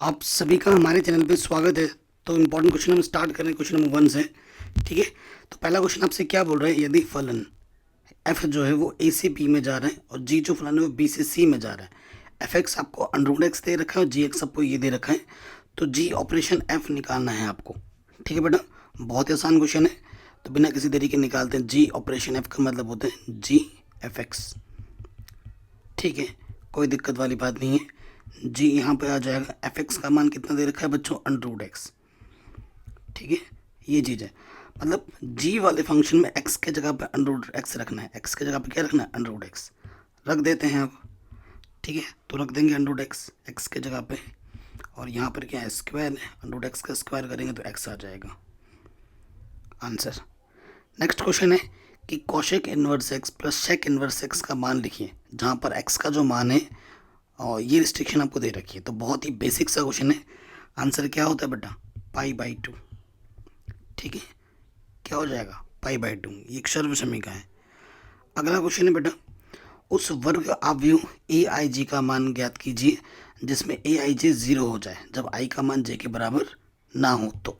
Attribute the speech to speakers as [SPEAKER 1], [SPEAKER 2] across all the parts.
[SPEAKER 1] आप सभी का हमारे चैनल पे स्वागत है। तो इम्पोर्टेंट क्वेश्चन हम स्टार्ट करें क्वेश्चन नंबर 1 से। ठीक है। तो पहला क्वेश्चन आपसे क्या बोल रहा है, यदि फलन एफ जो है वो ए से बी में जा रहा है और जी जो फलन है वो बी से सी में जा रहा है। एफ एक्स आपको अंडर एक्स दे रखा है और जी एक्स आपको ये दे रखा है। तो जी ऑपरेशन एफ निकालना है आपको। ठीक है बेटा, बहुत ही आसान क्वेश्चन है। तो बिना किसी देरी के निकालते हैं। जी ऑपरेशन एफ का मतलब होता है जी एफ एक्स। ठीक है, कोई दिक्कत वाली बात नहीं है। जी यहाँ पे आ जाएगा। एफ एक्स का मान कितना दे रखा है बच्चों, अंडर एक्स। ठीक है, ये चीज़ है। मतलब जी वाले फंक्शन में एक्स के जगह पे अंडर एक्स रखना है। एक्स के जगह पे क्या रखना है, अंडर एक्स रख देते हैं अब। ठीक है, तो रख देंगे अंडर एक्स एक्स के जगह पे। और यहाँ पर क्या है, स्क्वायर है। अंडर एक्स का स्क्वायर करेंगे तो एक्स आ जाएगा आंसर। नेक्स्ट क्वेश्चन है कि cosec inverse x plus shake inverse x का मान लिखिए, जहाँ पर एक्स का जो मान है और ये रिस्ट्रिक्शन आपको दे रखी है। तो बहुत ही बेसिक सा क्वेश्चन है। आंसर क्या होता है बेटा, पाई/2। ठीक है, क्या हो जाएगा, पाई/2। ये एक सर्वसमीका है। अगला क्वेश्चन है बेटा, उस वर्ग आव्यूह ए आई जी का मान ज्ञात कीजिए जिसमें ए आई जे 0 हो जाए जब आई का मान जे के बराबर ना हो। तो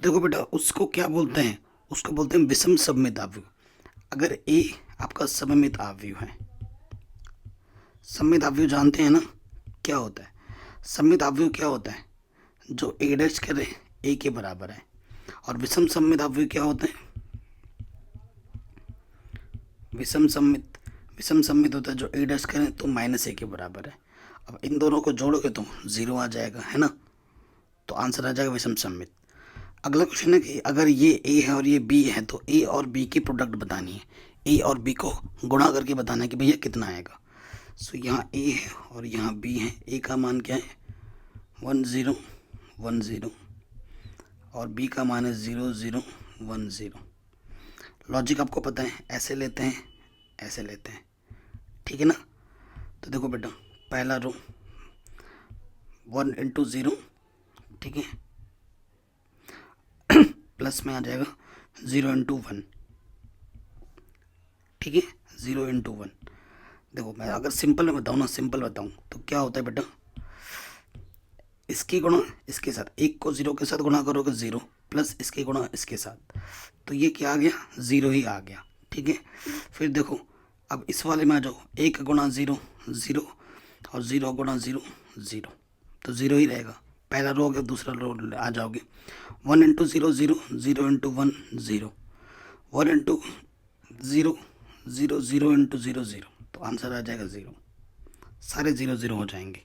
[SPEAKER 1] देखो बेटा, उसको क्या बोलते हैं, उसको बोलते हैं विषम सममित आव्यूह। अगर ए आपका सममित आव्यूह है, सममित आव्यूह जानते हैं ना क्या होता है। सममित आव्यूह क्या होता है, जो ए डैश करे ए के बराबर है। और विषम सममित आव्यूह क्या होते हैं, विषम सम्मित होता है जो ए डैश करें तो -a के बराबर है। अब इन दोनों को जोड़ोगे तो 0 आ जाएगा, है ना। तो आंसर आ जाएगा विषम सम्मित। अगला क्वेश्चन है कि अगर ये ए है और ये बी है तो ए और बी की प्रोडक्ट बतानी है। ए और बी को गुणा करके बताना है कि भैया कितना आएगा। सो यहाँ ए है और यहाँ बी है। ए का मान क्या है, 1010 और बी का मान है 0010। लॉजिक आपको पता है, ऐसे लेते हैं ऐसे लेते हैं। ठीक है ना। तो देखो बेटा, पहला रो 1 × 0। ठीक है, प्लस में आ जाएगा 0 × 1। ठीक है, 0 × 1। देखो मैं अगर सिंपल में बताऊँ ना, सिंपल बताऊँ तो क्या होता है बेटा, इसकी गुणा इसके साथ, एक को 0 के साथ गुणा करोगे 0, प्लस इसके गुणा इसके साथ, तो ये क्या आ गया, 0 ही आ गया। ठीक है, फिर देखो अब इस वाले में आ जाओ, 1 × 0 0 और 0 × 0 0, तो 0 ही रहेगा। पहला रो हो गया, दूसरा रो आ जाओगे 1 × 0 0 0 × 1 0, 1 × 0 0 0 × 0 0, तो आंसर आ जाएगा 0। सारे 0 0 हो जाएंगे।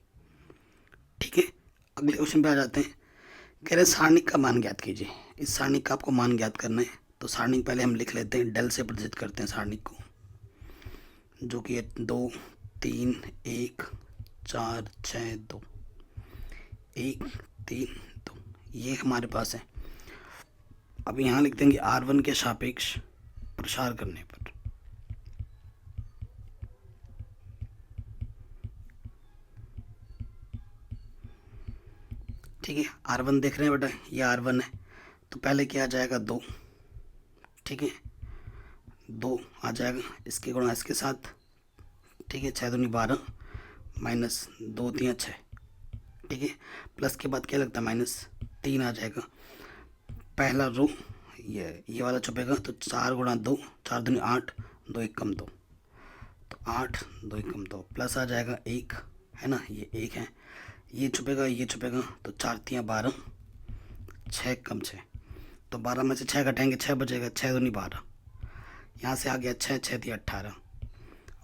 [SPEAKER 1] ठीक है, अगले क्वेश्चन पे आ जाते हैं। कह रहे सारणिक का मान ज्ञात कीजिए। इस सारणिक का आपको मान ज्ञात करना है। तो सारणिक पहले हम लिख लेते हैं, डेल से प्रदर्शित करते हैं सारणिक को, जो कि 2 3 1 4 6 2, 1 3 2, ये हमारे पास है। अब यहाँ लिख देंगे R1 के सापेक्ष प्रसार करने पर। ठीक है, R1 देख रहे हैं बेटा, ये R1 है। तो पहले क्या आ जाएगा, 2। ठीक है, 2 आ जाएगा, इसके गुणा इसके साथ। ठीक है, 6 दूनी 12 माइनस 2 3 6। ठीक है, प्लस के बाद क्या लगता है, -3 आ जाएगा। पहला रो ये वाला छुपेगा, तो 4 × 2, 4 दूनी 8, 2 1 कम 2, तो 8 2 1 कम 2, प्लस आ जाएगा 1, है ना, ये 1 है। ये छुपेगा ये छुपेगा, तो 4 3 12, 6 कम 6, तो 12 में से 6 घटाएंगे 6 बचेगा, 6 दूनी 12, यहाँ से आ गया 6 6 3 18,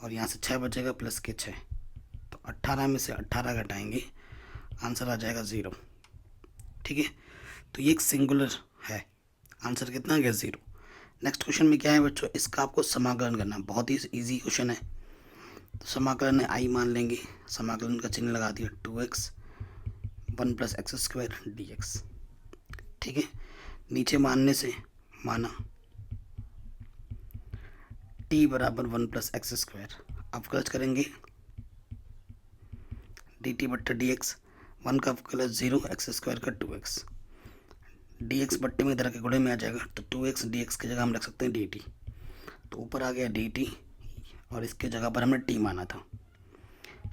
[SPEAKER 1] और यहाँ से 6 बचेगा प्लस के 6, तो 18 में से 18 घटाएंगे, आंसर आ जाएगा 0। ठीक है, तो ये एक सिंगुलर है। आंसर कितना आ गया, 0। नेक्स्ट क्वेश्चन में क्या है बच्चों, इसका आपको समाकलन करना है। बहुत ही इजी क्वेश्चन है। तो समाकलन है, आई मान लेंगे, समाकलन का चिन्ह लगा दिया, 2x 1 + x² dx। ठीक है, नीचे मानने से माना t बराबर 1 + x²। अवकलज करेंगे dt/dx, 1 का अवकलज 0, x² का 2x, dx बट्टे में इधर के गुणे में आ जाएगा, तो 2x dx की जगह हम रख सकते हैं dt। तो ऊपर आ गया dt और इसके जगह पर हमने t माना था।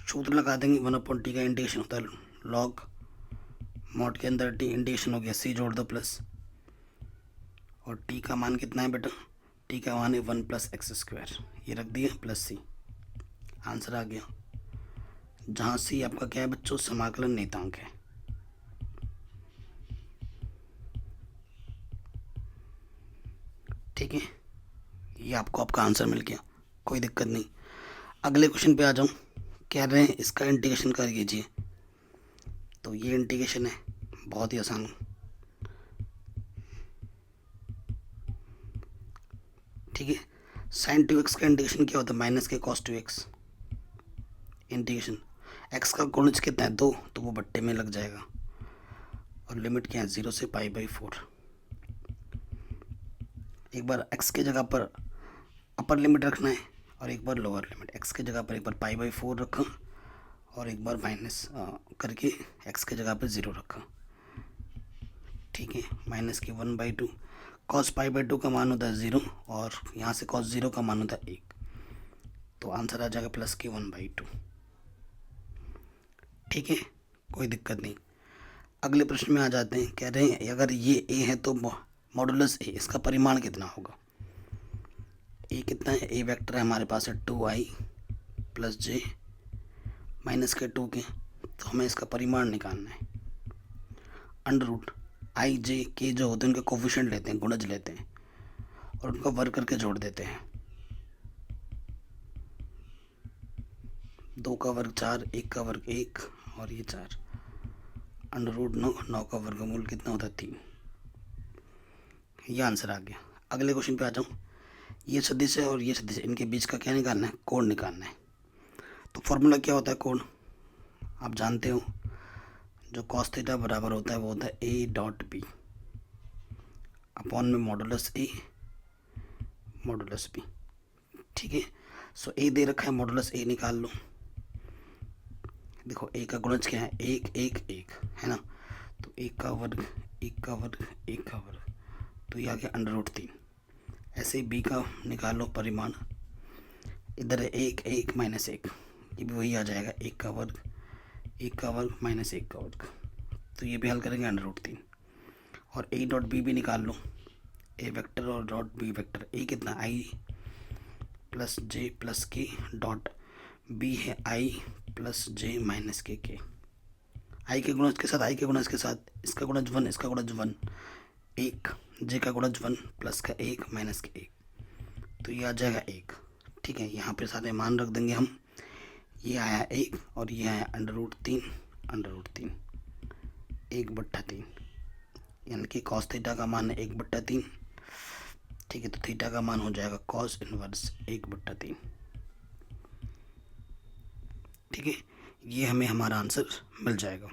[SPEAKER 1] सूत्र लगा देंगे, 1/t का इंटीग्रेशन होता है log मॉड के अंदर टी इंटीग्रेशन हो गया, सी जोड़ दो प्लस, और टी का मान कितना है बेटा, टी का मान है 1+x², ये रख दिया प्लस सी, आंसर आ गया। जहाँ सी आपका क्या है बच्चों, समाकलन नियतांक है। ठीक है, ये आपको आपका आंसर मिल गया, कोई दिक्कत नहीं। अगले क्वेश्चन पे आ जाऊँ, कह रहे हैं इसका इंटीग्रेशन कर लीजिए। तो ये इंटीग्रेशन है, बहुत ही आसान। ठीक है, sin 2x का इंटीग्रेशन क्या होता है, माइनस के cos 2x। इंटीग्रेशन x का गुणज कितना है 2, तो वो बट्टे में लग जाएगा, और लिमिट क्या है 0 से π/4। एक बार x के जगह पर अपर लिमिट रखना है और एक बार लोअर लिमिट। x के जगह पर एक बार π/4 रखा और एक बार माइनस करके x के जगह पर 0 रखा। ठीक है, माइनस के 1/2, cos π/2 का मान होता है 0, और यहाँ से cos 0 का मान होता है 1, तो आंसर आ जाएगा प्लस के 1/2। ठीक है, कोई दिक्कत नहीं। अगले प्रश्न में आ जाते हैं, कह रहे हैं अगर ये a है तो मॉडुलस a, इसका परिमाण कितना होगा। a कितना है, a वेक्टर है हमारे पास है 2i + j माइनस के 2 के, तो हमें इसका परिमाण निकालना है। Under root i j k जो होते हैं उनके कोफिशिएंट लेते हैं, गुणज लेते हैं, और उनका वर्ग करके जोड़ देते हैं। 2 का वर्ग 4, 1 का वर्ग 1, और ये 4, अंडर रूट 9, 9 का वर्गमूल कितना होता है 3। ये आंसर आ गया। अगले क्वेश्चन पे आ जाऊँ, ये सदिश है और ये सदिश है, इनके बीच का क्या निकालना है, कोण निकालना है। तो फॉर्मूला क्या होता है कोण, आप जानते हो, जो cos थीटा बराबर होता है वो होता है a.b अपॉन में मॉडुलस a मॉडुलस b। ठीक है, सो a दे रखा है, मॉडुलस a निकाल लो। देखो a का गुणज क्या है, 1 1 1 है ना, तो 1 का वर्ग 1 का वर्ग 1 का वर्ग, तो ये आ गया अंडर रूट 3। ऐसे ही b का निकाल लो परिमाण, इधर है 1 1 माइनस 1, ये भी वही आ जाएगा, 1 का वर्ग 1 का वर्ग माइनस 1 का वर्ग, तो ये भी हल करेंगे अंडर रूट 3। और a डॉट b भी निकाल लो, a वेक्टर और डॉट b वेक्टर, a कितना i + j + k dot b है i + j माइनस के i के गुणज के साथ, i के गुणज के साथ, इसका गुणज 1, इसका गुणज 1, 1, j का गुणज 1 प्लस का 1 माइनस के 1, तो ये आ जाएगा 1। ठीक है, यहाँ पे सारे मान रख देंगे हम, ये आया 1 और ये आया अंडर रूट 3, 1/3, यानी कि cos थीटा का मान है 1/3। ठीक है, तो थीटा का मान हो जाएगा cos इनवर्स 1/3। ठीक है, ये हमें हमारा आंसर मिल जाएगा।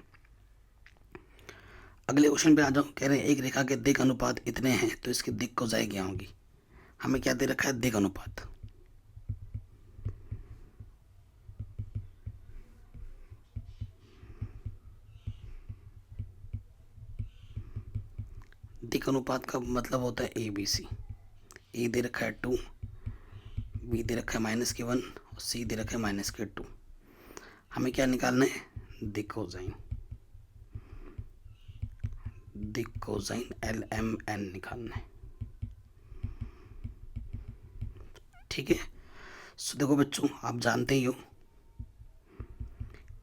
[SPEAKER 1] अगले क्वेश्चन पे आ जाओ, कह रहे हैं एक रेखा के दिक् अनुपात इतने हैं तो इसकी दिक् कोसाई क्या होगी। हमें क्या दे रखा है, दिक् अनुपात। दिक् अनुपात का मतलब होता है ABC। ए दे रखा है 2, बी दे रखा है -1 और सी दे रखा है -2। हमें क्या निकालना है, दिक् कोसाइन। दिक् कोसाइन LMN निकालना है। ठीक है, सो देखो बच्चों, आप जानते ही हो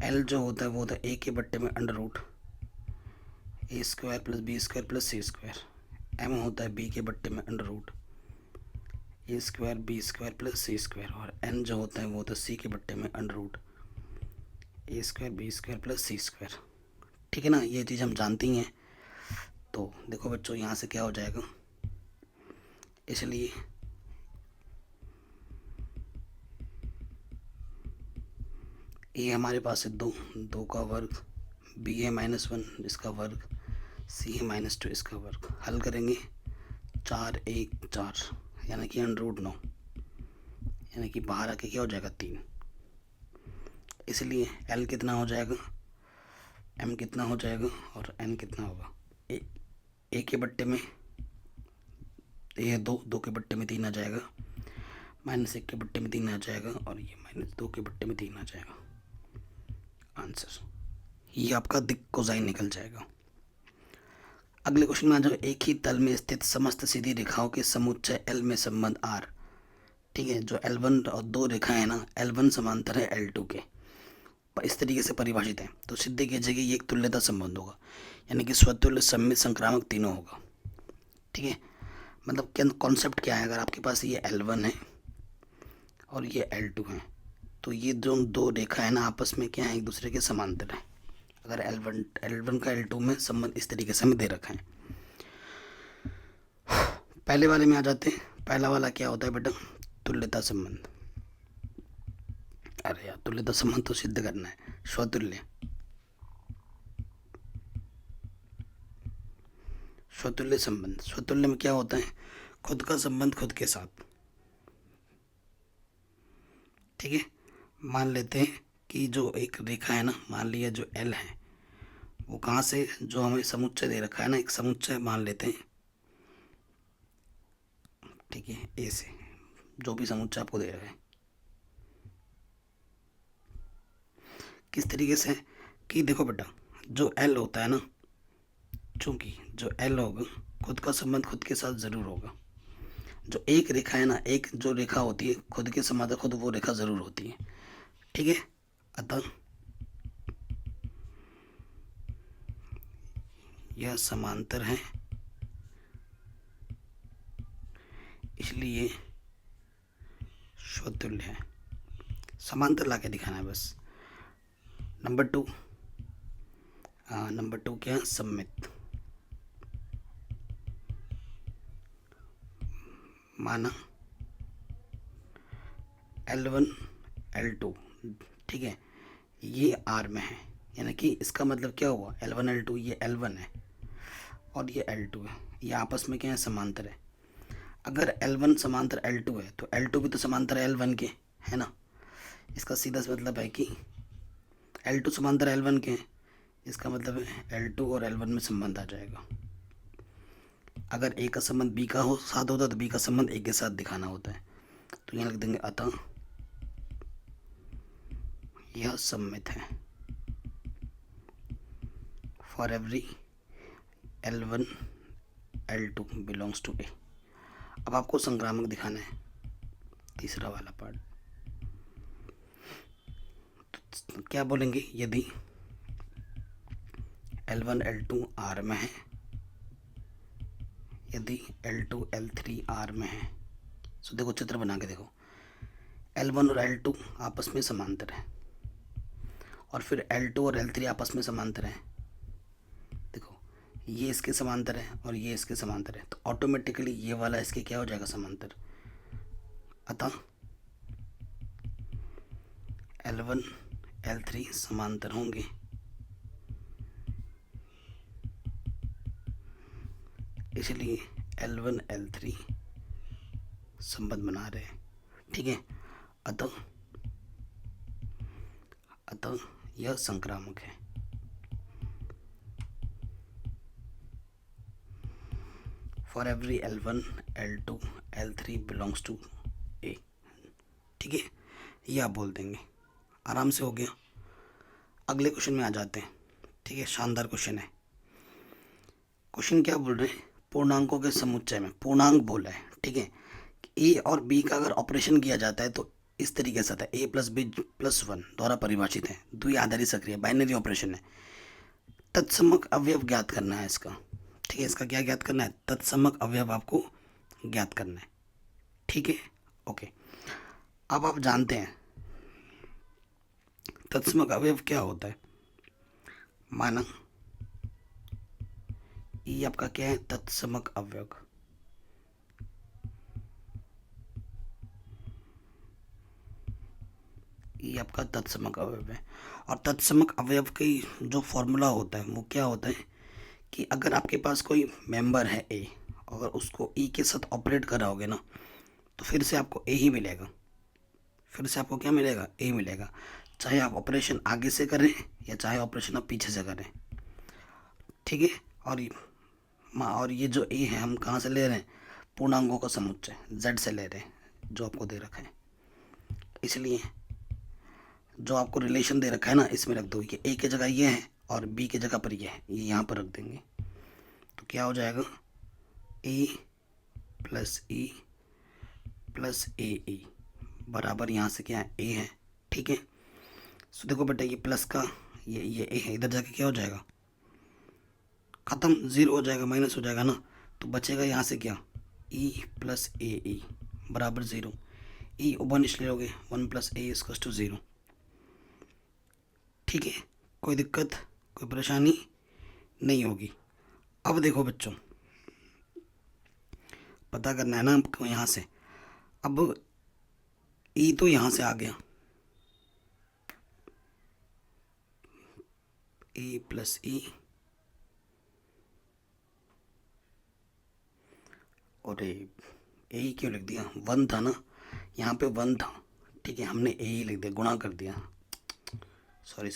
[SPEAKER 1] L जो होता है वो होता है a के बट्टे में under root a² + b² + c²। M होता है b के बट्टे में under root a² b² + c², और n जो होता है वो होता है c के बट्टे में under root a² b² + c²। ठीक है ना, ये चीज़ हम जानते ही हैं। तो देखो बच्चों, यहाँ से क्या हो जाएगा, इसलिए ए हमारे पास है 2, 2 का वर्ग, बी है -1 इसका वर्ग, सी है -2 इसका वर्ग। हल करेंगे 4 1 4, यानी कि अंडर रूट 9, यानी कि बाहर आके क्या हो जाएगा 3। इसलिए एल कितना हो जाएगा, एम कितना हो जाएगा और एन कितना होगा। ए के बट्टे में ये 2, 2 के बट्टे में 3 आ जाएगा, -1 के बट्टे में 3 आ जाएगा, और ये -2 के बट्टे में 3 आ जाएगा। आंसर ये आपका दिक् कोसाइन निकल जाएगा। अगले क्वेश्चन में आ जाओ। एक ही तल में स्थित समस्त सीधी रेखाओं के समुच्चय L में संबंध R। ठीक है, जो L1 और दो रेखाएं हैं ना, L1 समांतर है L2 के, पर इस तरीके से परिभाषित है, तो सिद्ध कीजिए ये एक तुल्यता संबंध होगा, यानी कि स्वतुल्य, सममित, संक्रामक तीनों होगा। ठीक है, मतलब क्या कॉन्सेप्ट क्या है, अगर आपके पास ये L1 है और ये L2 है, तो ये जो दो रेखा है ना आपस में क्या है, एक दूसरे के समांतर है। अगर L1 का L2 में संबंध इस तरीके से हमें दे रखा है। पहले वाले में आ जाते हैं। पहला वाला क्या होता है बेटा, तुल्यता संबंध। अरे यार, तुल्यता संबंध तो सिद्ध करना है, स्वतुल्य। स्वतुल्य संबंध, स्वतुल्य में क्या होता है, खुद का संबंध खुद के साथ। ठीक है, मान लेते हैं कि जो एक रेखा है ना, मान लिया जो L है, वो कहाँ से, जो हमें समुच्चय दे रखा है ना, एक समुच्चय मान लेते हैं। ठीक है, ए से जो भी समुच्चय आपको दे रहा है, किस तरीके से, कि देखो बेटा, जो L होता है ना, चूंकि जो L होगा खुद का संबंध खुद के साथ जरूर होगा। जो एक रेखा है ना, एक जो रेखा होती है खुद के समांतर खुद वो रेखा जरूर होती है। ठीक है, अतः यह समांतर है, इसलिए स्वतुल्य है। समांतर ला के दिखाना है बस। नंबर टू क्या, सममित। माना L1 L2, ठीक है, ये R में है, यानी कि इसका मतलब क्या हुआ, L1 L2, ये L1 है और ये L2 है, ये आपस में क्या है, समांतर है। अगर L1 समांतर L2 है तो L2 भी तो समांतर है L1 के, है ना। इसका सीधा सा मतलब है कि L2 समांतर L1 के, इसका मतलब है L2 और L1 में संबंध आ जाएगा। अगर ए का संबंध बी का साथ होता है तो बी का संबंध ए के साथ दिखाना होता है, तो यहाँ लिख देंगे अतः यह सममित है for every L1 L2 belongs to A. अब आपको संक्रामक दिखाना है, तीसरा वाला पार्ट। तो क्या बोलेंगे, यदि L1 L2 R में है, यदि L2 L3 R में है, तो देखो चित्र बना के देखो, L1 और L2 आपस में समांतर है और फिर L2 और L3 आपस में समांतर है। देखो ये इसके समांतर है और ये इसके समांतर है, तो ऑटोमेटिकली ये वाला इसके क्या हो जाएगा, समांतर। अतः L1 L3 समांतर होंगे, इसलिए L1 L3 संबंध बना रहे हैं। ठीक है, अतः यह संक्रामक है। For every L1 L2 L3 belongs to A. ठीक है, ये आप बोल देंगे, आराम से हो गया। अगले क्वेश्चन में आ जाते हैं। ठीक है, शानदार क्वेश्चन है। क्वेश्चन क्या बोल रहे हैं, पूर्णांकों के समुच्चय में, पूर्णांक बोला है। ठीक है, ए और बी का अगर ऑपरेशन किया जाता है तो इस तरीके से आता है, a+b+1 द्वारा परिभाषित है, द्वि आधारी सक्रिय बाइनरी ऑपरेशन है। तत्समक अवयव ज्ञात करना है इसका। ठीक है, इसका क्या ज्ञात करना है, तत्समक अवयव आपको ज्ञात करना है। ठीक है, ओके। अब आप जानते हैं तत्समक अवयव क्या होता है। माना ये आपका क्या है, तत्समक अवयव। ये आपका तत्समक अवयव है, और तत्समक अवयव की जो फॉर्मूला होता है वो क्या होता है कि अगर आपके पास कोई मेंबर है ए, अगर उसको ई के साथ ऑपरेट कराओगे ना, तो फिर से आपको ए ही मिलेगा। फिर से आपको क्या मिलेगा, ए मिलेगा, चाहे आप ऑपरेशन आगे से करें या चाहे ऑपरेशन आप पीछे से करें। ठीक है, और ये जो ए है हम कहाँ से ले रहे हैं, पूर्णांकों का समुच्चय जेड से ले रहे हैं, जो आपको दे रखा है। इसलिए जो आपको रिलेशन दे रखा है ना, इसमें रख दो, ये ए की जगह ये है और बी की जगह पर ये है, ये यहाँ पर रख देंगे। तो क्या हो जाएगा, ए प्लस ई प्लस ए ई बराबर यहाँ से क्या है, ए है। ठीक है, सो देखो बेटा ये प्लस का ये ए है, इधर जाके क्या हो जाएगा, ख़त्म, ज़ीरो हो जाएगा, माइनस हो जाएगा ना। तो बचेगा यहाँ से क्या, ई प्लस ए ई बराबर ज़ीरो। ई वन इसलिए लोगे, one plus a equals to zero. ठीक है, कोई दिक्कत कोई परेशानी नहीं होगी। अब देखो बच्चों, पता करना है ना आपको यहाँ से। अब ई तो यहाँ से आ गया, ए प्लस ई, और ए क्यों लिख दिया, वन था ना यहाँ पे, वन था। ठीक है, हमने ए ही लिख दिया, गुणा कर दिया, सॉरी।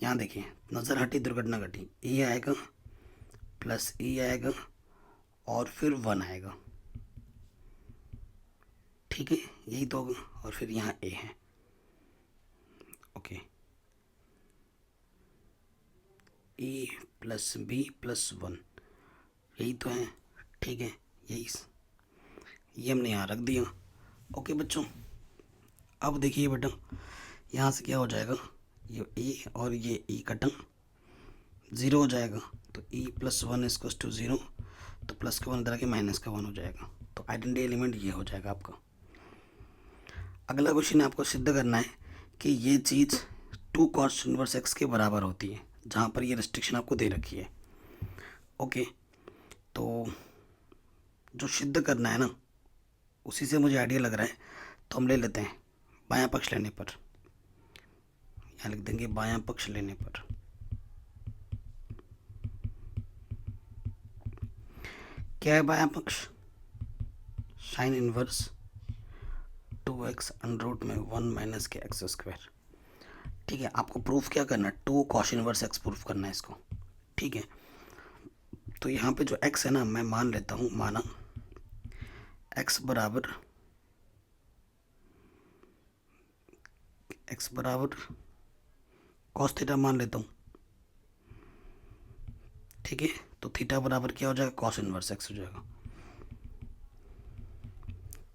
[SPEAKER 1] यहाँ देखिए, नज़र हटी दुर्घटना घटी, ए आएगा प्लस ई आएगा और फिर वन आएगा। ठीक है, यही तो होगा, और फिर यहाँ ए है। ओके, ए प्लस बी प्लस वन, यही तो है। ठीक है, ये हमने यहाँ रख दिया। ओके बच्चों, अब देखिए बेटा, यहाँ से क्या हो जाएगा, ये ए और ये ई कटा, ज़ीरो हो जाएगा। तो e plus one equals to zero, तो प्लस का वन इधर आके माइनस का वन हो जाएगा। तो आइडेंटिटी एलिमेंट ये हो जाएगा आपका। अगला क्वेश्चन आपको सिद्ध करना है कि ये चीज़ 2 cos इनवर्स x के बराबर होती है, जहाँ पर ये रिस्ट्रिक्शन आपको दे रखी है। ओके, तो जो सिद्ध करना है ना, उसी से मुझे आइडिया लग रहा है, तो हम ले लेते हैं बायां पक्ष लेने पर। यहाँ लिख देंगे बायां पक्ष लेने पर। क्या है बायां पक्ष, sine inverse 2x under root में 1 माइनस के एक्स स्क्वायर। ठीक है, आपको प्रूफ क्या करना है, 2 cos इनवर्स x प्रूफ करना है इसको। ठीक है, तो यहाँ पे जो x है ना, मैं मान लेता हूँ, माना x बराबर cos थीटा मान लेता हूँ। ठीक है, तो थीटा बराबर क्या हो जाएगा, cos इनवर्स x हो जाएगा।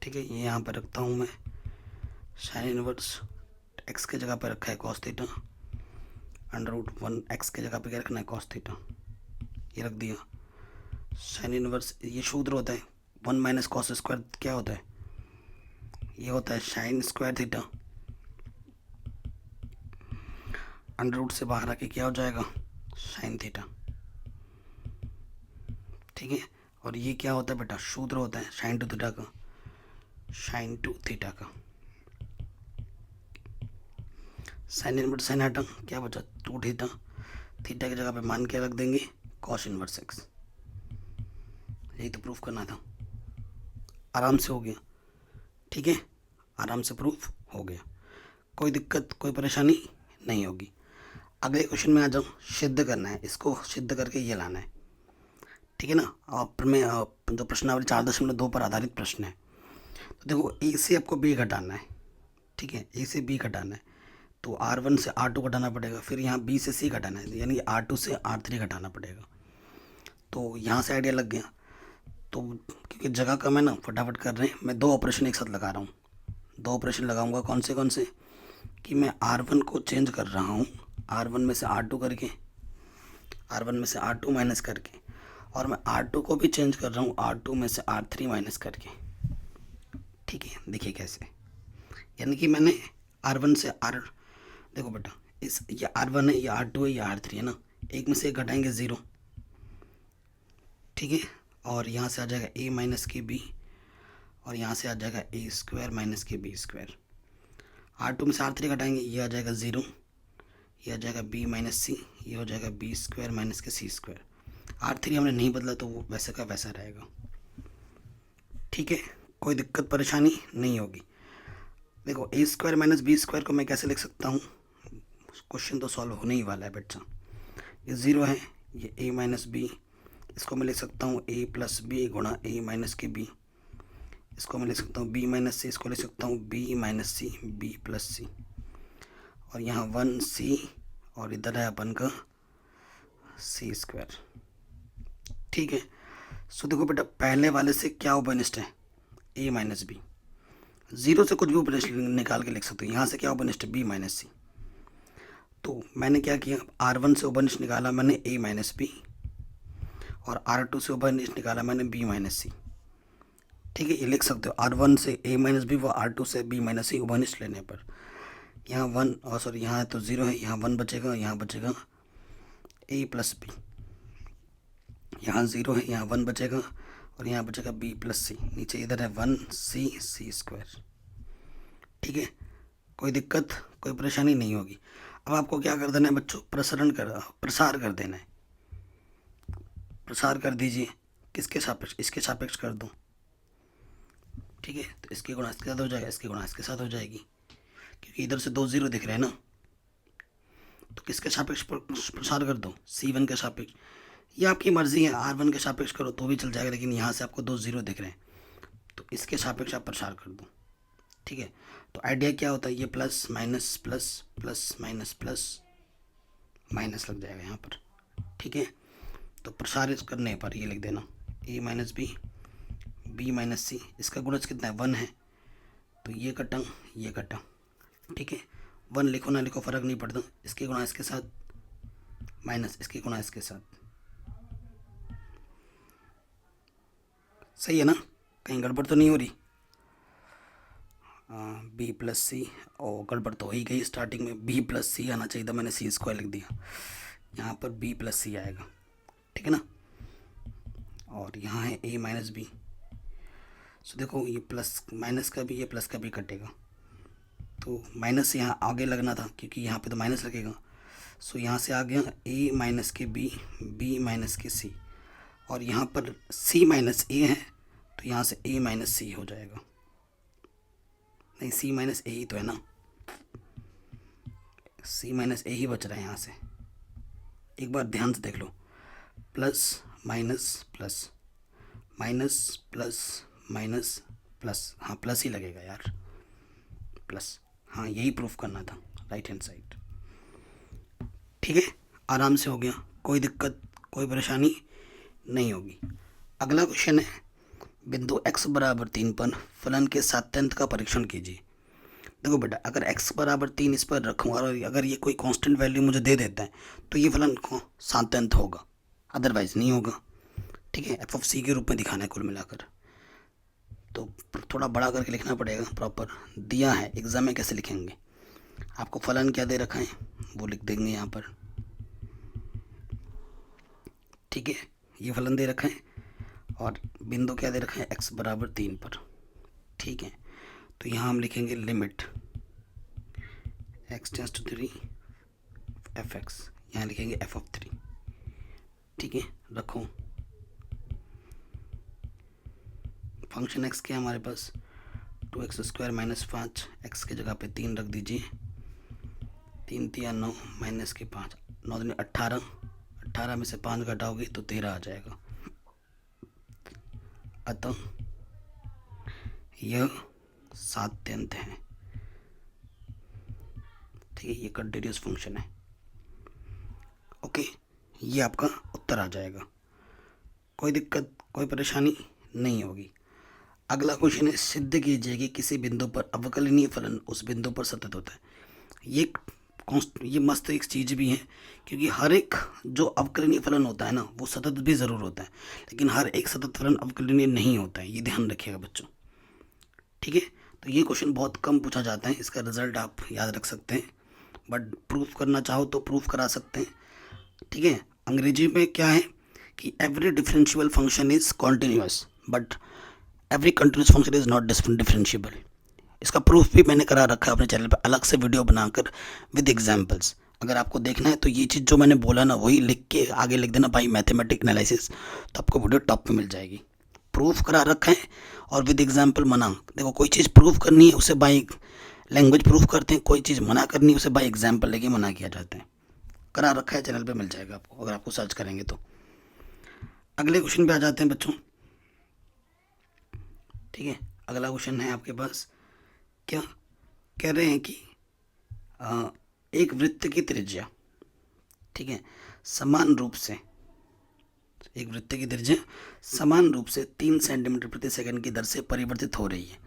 [SPEAKER 1] ठीक है, ये यहाँ पे रखता हूँ मैं, साइन इनवर्स x के जगह पे रखा है cos theta, under root 1 x के जगह पे क्या रखना है, cos थीटा, ये रख दिया। साइन इनवर्स ये सूत्र होता है 1 माइनस कॉस स्क्वायर, क्या होता है, ये होता है sine square theta, under root से बाहर आके क्या हो जाएगा, साइन थीटा। ठीक है, और ये क्या होता है बेटा, सूत्र होता है साइन टू थीटा का, साइन टू थीटा का। साइन इनवर्स साइन हटा, क्या बचा, 2 थीटा, थीटा की जगह पे मान के रख देंगे cos इनवर्स x। यही तो प्रूफ करना था, आराम से हो गया। ठीक है, आराम से प्रूफ हो गया, कोई दिक्कत कोई परेशानी नहीं होगी। अगले क्वेश्चन में आ जाओ, सिद्ध करना है, इसको सिद्ध करके ये लाना है। ठीक है ना, और में जो प्रश्नावली 4.2 पर आधारित प्रश्न है। तो देखो, ए से आपको बी घटाना है। ठीक है, ए से बी घटाना है, तो R1 से R2 घटाना पड़ेगा, फिर यहाँ B से C घटाना है, यानी R2 से R3 घटाना पड़ेगा। तो यहाँ से आइडिया लग गया। तो क्योंकि जगह कम है ना, फटाफट कर रहे हैं, मैं 2 ऑपरेशन एक साथ लगा रहा हूँ। 2 ऑपरेशन लगाऊंगा, कौन से कि मैं R1 को चेंज कर रहा हूँ, R1 में से R2 करके, R1 में से R2 माइनस करके, और मैं R2 को भी चेंज कर रहा हूँ R2 में से R3 माइनस करके। ठीक है, देखिए कैसे, यानी कि मैंने R1 से देखो बेटा, ये R1 है, ये R2 है, ये R3 है ना, एक में से एक घटाएंगे 0। ठीक है, और यहाँ से आ जाएगा a माइनस के बी, और यहाँ से आ जाएगा a स्क्वायर माइनस के बी स्क्वायर। R2 में से R3 घटाएंगे, ये आ जाएगा 0, ये आ जाएगा b माइनस सी, ये हो जाएगा b स्क्वायर माइनस के सी स्क्वायर। R3 हमने नहीं बदला, तो वो वैसे का वैसा रहेगा। ठीक है, कोई दिक्कत परेशानी नहीं होगी। देखो, a square minus b square को मैं कैसे लिख सकता हूँ, क्वेश्चन तो सॉल्व होने ही वाला है बच्चा। ये 0 है, ये a माइनस बी, इसको मैं लिख सकता हूँ a प्लस बी गुणा a माइनस के b, इसको मैं लिख सकता हूँ b माइनस सी, इसको लिख सकता हूँ b माइनस सी, b प्लस सी, और यहाँ 1 c, और इधर है अपन का सी स्क्वायर। ठीक है, सो देखो बेटा पहले वाले से क्या उपनिष्ठ है, ए माइनस बी। जीरो से कुछ भी उपनिष्ठ निकाल के लिख सकते हो। यहाँ से क्या उपनिष्ठ है, बी माइनस सी। तो मैंने क्या किया, R1 से उपनिष्ठ निकाला मैंने ए माइनस बी, और R2 से उपनिष्ठ निकाला मैंने बी माइनस सी। ठीक है, ये लिख सकते हो R1 से ए माइनस बी व R2 से बी माइनस सी उपनिष्ठ लेने पर। यहाँ वन और सॉरी यहाँ तो ज़ीरो है, यहाँ वन बचेगा, यहाँ बचेगा ए प्लस बी। यहाँ ज़ीरो है, यहाँ वन बचेगा, और यहाँ बचेगा बी प्लस सी। नीचे इधर है वन सी सी स्क्वायर। ठीक है, कोई दिक्कत कोई परेशानी नहीं होगी। अब आपको क्या कर देना है बच्चों, प्रसार कर देना है। प्रसार कर दीजिए, किसके सापेक्ष, इसके सापेक्ष कर दूँ। ठीक है, तो इसके गुणा इसके साथ हो जाएगा, इसके गुणा इसके साथ हो जाएगी, क्योंकि इधर से दो जीरो दिख रहे हैं ना। तो किसके सापेक्ष प्रसार कर दो, C1 के सापेक्ष। ये आपकी मर्जी है, R1 के सापेक्ष करो तो भी चल जाएगा, लेकिन यहाँ से आपको दो जीरो दिख रहे हैं तो इसके सापेक्ष आप प्रसार कर दो। ठीक है, तो आइडिया क्या होता है, ये plus minus plus plus minus plus minus लग जाएगा यहाँ पर। ठीक है, तो प्रसारित करने पर ये लिख देना ए माइनस बी बी माइनस सी। इसका गुणज कितना है, वन है, तो ये कटा ये कटा। ठीक है, वन लिखो ना लिखो फ़र्क नहीं पड़ता, इसके गुणा इसके साथ माइनस इसके गुणा इसके साथ। सही है ना, कहीं गड़बड़ तो नहीं हो रही। बी प्लस सी, ओ गड़बड़ तो हो ही गई, स्टार्टिंग में बी प्लस सी आना चाहिए था, मैंने सी स्क्वायर लिख दिया, यहाँ पर बी प्लस सी आएगा। ठीक है ना, और यहाँ है ए माइनस बी। सो देखो ये प्लस माइनस का भी ये प्लस का भी कटेगा, तो माइनस यहाँ आगे लगना था क्योंकि यहाँ पे तो माइनस लगेगा। सो यहाँ से आ गया ए माइनस के बी बी माइनस के सी, और यहाँ पर सी माइनस ए है तो यहाँ से ए माइनस सी हो जाएगा। नहीं, सी माइनस ए ही तो है ना, सी माइनस ए ही बच रहा है यहाँ से। एक बार ध्यान से देख लो, plus minus plus minus plus minus plus, हाँ प्लस ही लगेगा यार, प्लस। हाँ यही प्रूफ करना था, राइट हैंड साइड। ठीक है, आराम से हो गया, कोई दिक्कत कोई परेशानी नहीं होगी। अगला क्वेश्चन है, बिंदु x बराबर 3 पर फलन के सातत्यंत का परीक्षण कीजिए। देखो बेटा अगर x बराबर 3 इस पर रखूँ और अगर ये कोई कांस्टेंट वैल्यू मुझे दे देता है तो ये फलन को सातत्यंत होगा, अदरवाइज नहीं होगा। ठीक है, एफ ऑफ सी के रूप में दिखाना है कुल मिलाकर, तो थोड़ा बड़ा करके लिखना पड़ेगा, प्रॉपर दिया है एग्जाम में कैसे लिखेंगे। आपको फलन क्या दे रखा है वो लिख देंगे यहाँ पर। ठीक है, ये फलन दे रखा है और बिंदु क्या दे रखा है, x बराबर 3 पर। ठीक है, तो यहाँ हम लिखेंगे limit x tends to 3 f x, यहाँ लिखेंगे एफ ऑफ 3। ठीक है, रखो फंक्शन x क्या है हमारे पास, 2x स्क्वायर माइनस 5, x की जगह पे 3 रख दीजिए, 3 3 9 माइनस के 5, 9 दूनी 18, 18 में से 5 घटाओगे तो 13 आ जाएगा। अतः यह सातत्यंत है। ठीक है, ये कंटीन्यूअस फंक्शन है। ओके, ये आपका उत्तर आ जाएगा, कोई दिक्कत कोई परेशानी नहीं होगी। अगला क्वेश्चन है, सिद्ध कीजिए कि किसी बिंदु पर अवकलनीय फलन उस बिंदु पर सतत होता है। ये मस्त एक चीज़ भी है, क्योंकि हर एक जो अवकलनीय फलन होता है ना वो सतत भी ज़रूर होता है, लेकिन हर एक सतत फलन अवकलनीय नहीं होता है, ये ध्यान रखिएगा बच्चों। ठीक है, तो ये क्वेश्चन बहुत कम पूछा जाता है, इसका रिजल्ट आप याद रख सकते हैं, बट प्रूफ करना चाहो तो प्रूफ करा सकते हैं। ठीक है, अंग्रेजी में क्या है कि every differential function is continuous but every continuous function is not differentiable. इसका प्रूफ भी मैंने करा रखा है अपने चैनल पर अलग से वीडियो बनाकर विद एग्जांपल्स। अगर आपको देखना है तो ये चीज़ जो मैंने बोला ना वही लिख के आगे लिख देना बाई मैथमेटिक एनालिसिस, तो आपको वीडियो टॉप पे मिल जाएगी। प्रूफ करा रखा है और विद एग्जांपल मना। देखो कोई चीज़ प्रूफ करनी है उसे बाई लैंग्वेज प्रूफ करते हैं, कोई चीज़ मना करनी है उसे बाई एग्जाम्पल लेके मना किया जाता है। करा रखा है, चैनल पे मिल जाएगा आपको अगर आपको सर्च करेंगे तो। अगले क्वेश्चन पे आ जाते हैं बच्चों। ठीक है, अगला क्वेश्चन है आपके पास, क्या कह रहे हैं कि एक वृत्त की त्रिज्या ठीक है, समान रूप से एक वृत्त की त्रिज्या समान रूप से 3 सेंटीमीटर प्रति सेकंड की दर से परिवर्तित हो रही है।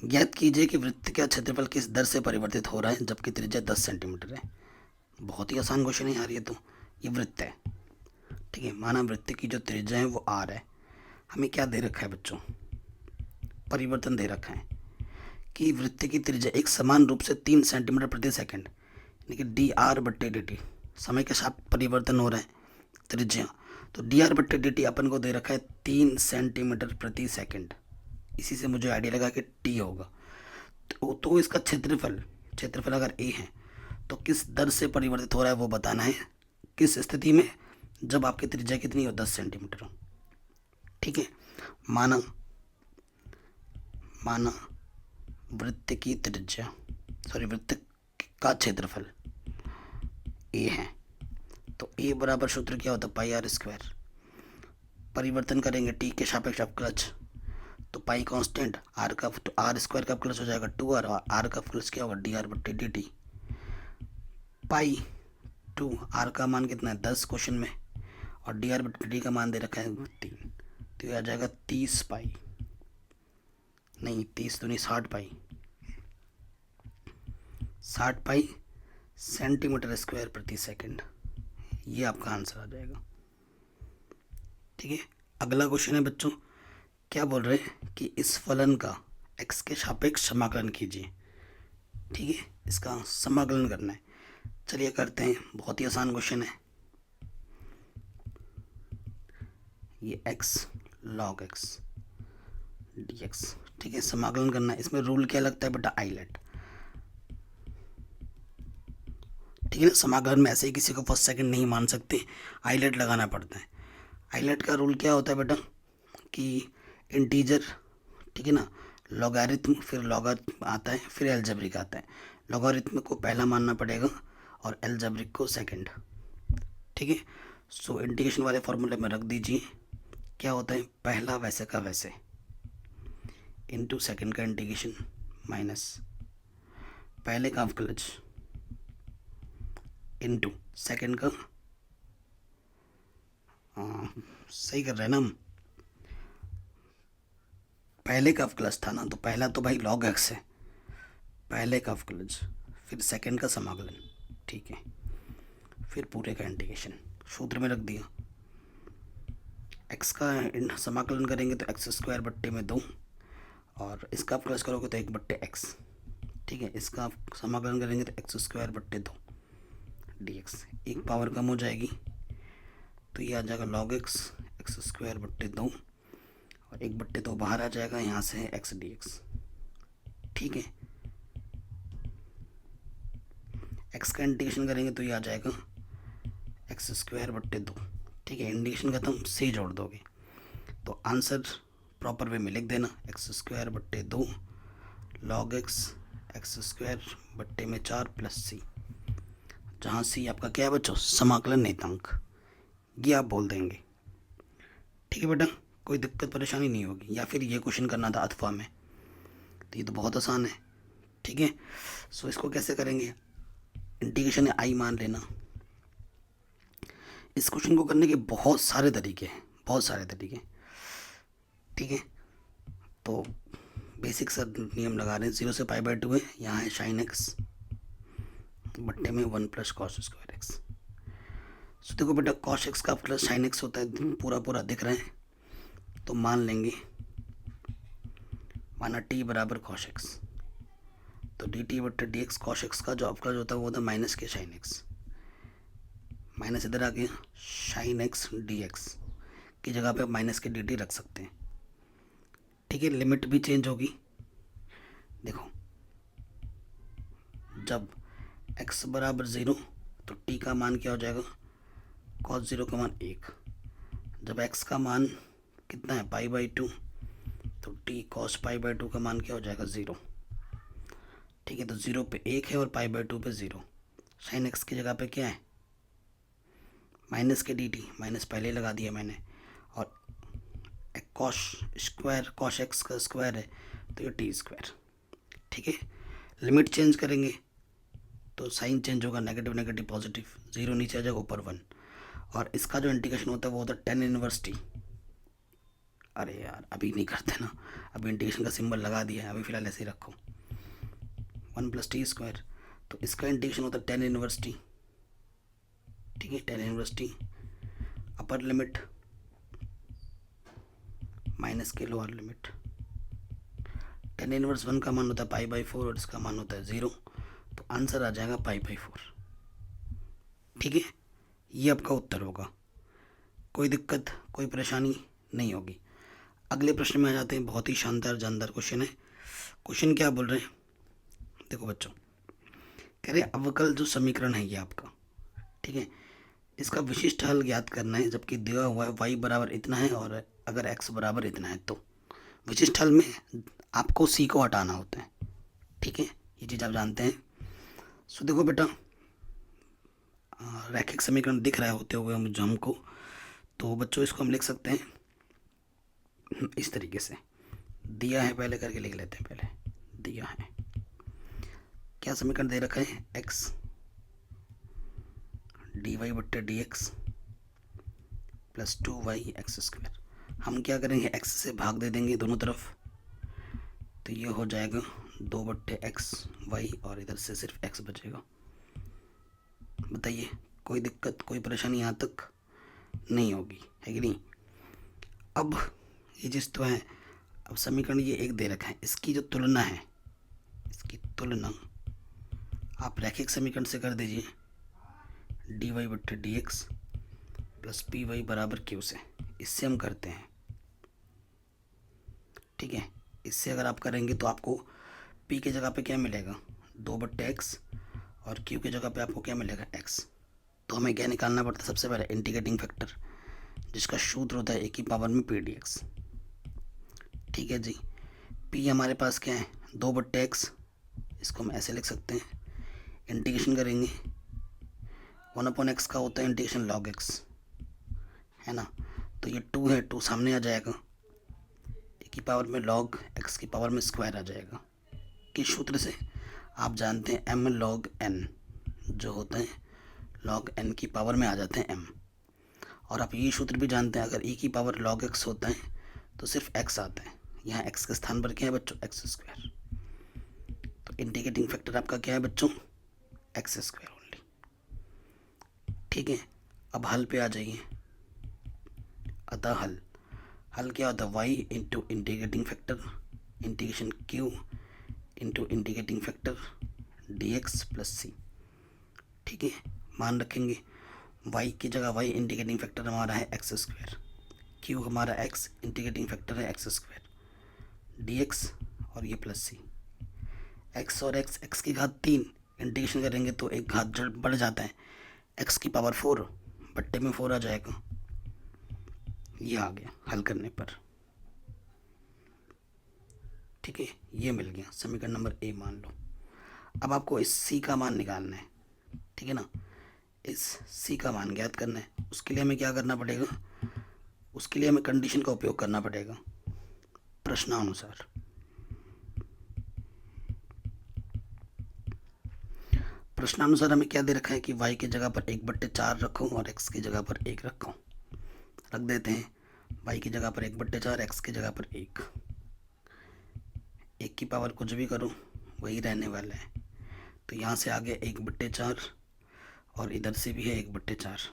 [SPEAKER 1] ज्ञात कीजिए कि वृत्त का क्षेत्रफल किस दर से परिवर्तित हो रहा है जबकि त्रिज्या 10 सेंटीमीटर है। बहुत ही आसान क्वेश्चन है यार ये तो। ये वृत्त है, ठीक है, माना वृत्त की जो त्रिज्या है वो आर है। हमें क्या दे रखा है बच्चों, परिवर्तन दे रखा है कि वृत्त की त्रिज्या एक समान रूप से 3 सेंटीमीटर प्रति सेकंड यानी कि डी आर बट्टे डी टी, समय के साथ परिवर्तन हो रहा है त्रिज्या। तो डी आर बट्टे डी टी अपन को दे रखा है 3 सेंटीमीटर प्रति सेकंड। इसी से मुझे आइडिया लगा कि टी होगा। तो इसका क्षेत्रफल अगर ए है तो किस दर से परिवर्तित हो रहा है वो बताना है। किस स्थिति में, जब आपकी त्रिज्या कितनी हो, 10 सेंटीमीटर हो। ठीक है, माना वृत्त की त्रिज्या वृत्त का क्षेत्रफल ए है तो ए बराबर सूत्र क्या होता है, पाई आर स्क्वायर। परिवर्तन करेंगे टी के सापेक्ष अवकलज, तो पाई कांस्टेंट, आर का तो आर स्क्वायर का अवकलज हो जाएगा 2r और आर का अवकलज क्या होगा, डी आर बट्टे डी टी। पाई 2, आर का मान कितना है 10 क्वेश्चन में, और डी आर बट्टे डी का मान दे रखा है 3, तो ये आ जाएगा 30 पाई, नहीं 30 तो नहीं 60 पाई, 60 पाई सेंटीमीटर स्क्वायर प्रति सेकंड। ये आपका आंसर आ जाएगा। ठीक है, अगला क्वेश्चन है बच्चों, क्या बोल रहे हैं कि इस फलन का x के सापेक्ष समाकलन कीजिए। ठीक है, इसका समाकलन करना है। चलिए करते हैं, बहुत ही आसान क्वेश्चन है। ये x log x dx, ठीक है, समाकलन करना है। इसमें रूल क्या लगता है बेटा, आइलेट। ठीक है ना, समाकलन में ऐसे ही किसी को फर्स्ट सेकंड नहीं मान सकते, आइलेट लगाना पड़ता है। आइलेट का रूल क्या होता है बेटा कि इंटीजर, ठीक है ना, लॉगरिथम, फिर लॉगरिथम आता है, फिर एल्जेब्रिक आता है। लॉगरिथम को पहला मानना पड़ेगा और एल्जेब्रिक को सेकंड। ठीक है, सो इंटीग्रेशन वाले फॉर्मूले में रख दीजिए, क्या होता है, पहला वैसे का वैसे इनटू सेकंड का इंटीग्रेशन माइनस पहले का अवकलज इनटू सेकंड का, सही कर रहे हैं ना हम, पहले का अवकलज था ना, तो पहला तो भाई log x है, पहले का अवकलज, फिर सेकंड का समाकलन, ठीक है, फिर पूरे का इंटीग्रेशन सूत्र में रख दिया। x का समाकलन करेंगे तो x स्क्वायर बट्टे में 2, और इसका अवकलज करोगे तो 1 बट्टे x। ठीक है, इसका समाकलन करेंगे तो x स्क्वायर बट्टे 2 dx, एक पावर कम हो जाएगी तो ये आ जाएगा log x स्क्वायर बट्टे 2, और 1 बट्टे 2 बाहर आ जाएगा, यहाँ से है x dx। ठीक है, x का इंटीग्रेशन करेंगे तो ये आ जाएगा x स्क्वायर बट्टे 2। ठीक है, इंटीग्रेशन खत्म, से जोड़ दोगे तो आंसर प्रॉपर वे में लिख देना, x स्क्वायर बट्टे 2 log x स्क्वायर बट्टे में 4 प्लस c, जहाँ c आपका क्या है बच्चों, समाकलन नेतांक, ये आप बोल देंगे। ठीक है बेटा, कोई दिक्कत परेशानी नहीं होगी। या फिर ये क्वेश्चन करना था अथवा में, तो ये तो बहुत आसान है। ठीक है, सो इसको कैसे करेंगे, इंटीग्रेशन है आई मान लेना। इस क्वेश्चन को करने के बहुत सारे तरीके हैं, बहुत सारे तरीके। ठीक है, तो बेसिक सा नियम लगा रहे हैं, 0 से π/2 है, यहाँ है sin x बट्टे में 1 प्लस कॉस स्क्वायर एक्स। सो देखो बेटा, कॉस एक्स का प्लस साइन एक्स होता है, पूरा पूरा दिख रहा है, तो मान लेंगे, माना t बराबर कॉस एक्स, तो डी टी बट्टे डी एक्स, कॉस एक्स का जो अवकलज होता है वो होता है माइनस के साइन एक्स, माइनस इधर आ गया, साइन एक्स डी एक्स की जगह पे माइनस के डी टी रख सकते हैं। ठीक है, लिमिट भी चेंज होगी। देखो, जब x बराबर 0 तो t का मान क्या हो जाएगा, cos 0 का मान 1। जब x का मान कितना है, π/2, तो t cos π/2 का मान क्या हो जाएगा, 0। ठीक है, तो 0 पे 1 है और π/2 पे 0। साइन x की जगह पे क्या है, माइनस के dt, माइनस पहले ही लगा दिया मैंने, और cos स्क्वायर, cos x का स्क्वायर है तो ये t स्क्वायर। ठीक है, लिमिट चेंज करेंगे तो साइन चेंज होगा, नेगेटिव नेगेटिव पॉजिटिव, 0 नीचे आ जाएगा, ऊपर 1। और इसका जो इंटीग्रेशन होता है वो होता है tan इनवर्स t। अरे यार अभी नहीं करते ना, अभी इंटीग्रेशन का सिंबल लगा दिया है, अभी फिलहाल ऐसे ही रखो, 1 + t²। तो इसका इंटीग्रेशन होता है tan इनवर्स t, ठीक है, tan inverse t, upper limit minus के लोअर लिमिट। tan इनवर्स 1 का मान होता है π/4 और इसका मान होता है 0, तो आंसर आ जाएगा π/4। ठीक है, ये आपका उत्तर होगा, कोई दिक्कत कोई परेशानी नहीं होगी। अगले प्रश्न में आ जाते हैं, बहुत ही शानदार जानदार क्वेश्चन है। क्वेश्चन क्या बोल रहे हैं, देखो बच्चों, कह रहे अवकल जो समीकरण है ये आपका, ठीक है, इसका विशिष्ट हल ज्ञात करना है, जबकि दिया हुआ है y बराबर इतना है और अगर x बराबर इतना है। तो विशिष्ट हल में आपको c को हटाना होता है, ठीक है, ये चीज़ आप जानते हैं। सो देखो बेटा, रैखिक समीकरण दिख रहा है होते हुए मुझे हमको, तो बच्चों इसको हम लिख सकते हैं इस तरीके से, दिया है पहले करके लिख लेते हैं। पहले दिया है, क्या समीकरण दे रखा है, x dy/dx प्लस 2yx²। हम क्या करेंगे, x से भाग दे देंगे दोनों तरफ, तो ये हो जाएगा 2/xy और इधर से सिर्फ x बचेगा। बताइए कोई दिक्कत कोई परेशानी यहाँ तक नहीं होगी, है कि नहीं। अब ये चीज़ तो है, अब समीकरण ये एक दे रखा है, इसकी जो तुलना है, इसकी तुलना आप रैखिक समीकरण से कर दीजिए, dy/dx प्लस py बराबर q से, इससे हम करते हैं, ठीक है। इससे अगर आप करेंगे तो आपको p की जगह पे क्या मिलेगा, 2/x और q की जगह पे आपको क्या मिलेगा, x। तो हमें क्या निकालना पड़ता है, सबसे पहले इंटीग्रेटिंग फैक्टर, जिसका सूत्र होता है a की पावर में p dx, ठीक है जी। p हमारे पास क्या है, 2/x, इसको हम ऐसे लिख सकते हैं, इंटीग्रेशन करेंगे 1/x का होता है इंटीग्रेशन log x, है ना, तो ये 2 है, 2 सामने आ जाएगा, a की पावर में log x की पावर में स्क्वायर आ जाएगा। किस सूत्र से, आप जानते हैं m log n जो होते हैं log n की पावर में आ जाते हैं m, और आप ये सूत्र भी जानते हैं, अगर e की पावर log x होता है तो सिर्फ x आता है, यहाँ x के स्थान पर क्या है बच्चों, x²। तो इंटीग्रेटिंग फैक्टर आपका क्या है बच्चों, x² ओनली, ठीक है। अब हल पे आ जाइए, अतः हल क्या होता है, y into integrating factor integration q into integrating factor dx plus c, ठीक है। मान रखेंगे y की जगह y इंटीग्रेटिंग फैक्टर हमारा है x², q हमारा x इंटीग्रेटिंग फैक्टर है x², dx और ये प्लस c, x और x की घात 3 इंटीग्रेशन करेंगे तो एक घात बढ़ जाता है, x की पावर 4 बट्टे में 4 आ जाएगा, ये आ गया हल करने पर, ठीक है। ये मिल गया समीकरण नंबर ए मान लो। अब आपको इस c का मान निकालना है, ठीक है ना, इस c का मान ज्ञात करना है। उसके लिए हमें क्या करना पड़ेगा, उसके लिए हमें कंडीशन का उपयोग करना पड़ेगा प्रश्नानुसार। प्रश्नानुसार हमें क्या दे रखा है कि y की जगह पर 1/4 रखो और x की जगह पर 1 रखो, रख देते हैं, y की जगह पर 1/4, x की जगह पर 1, 1 की पावर कुछ भी करो वही रहने वाला है, तो यहाँ से आगे 1/4 और इधर से भी है 1/4,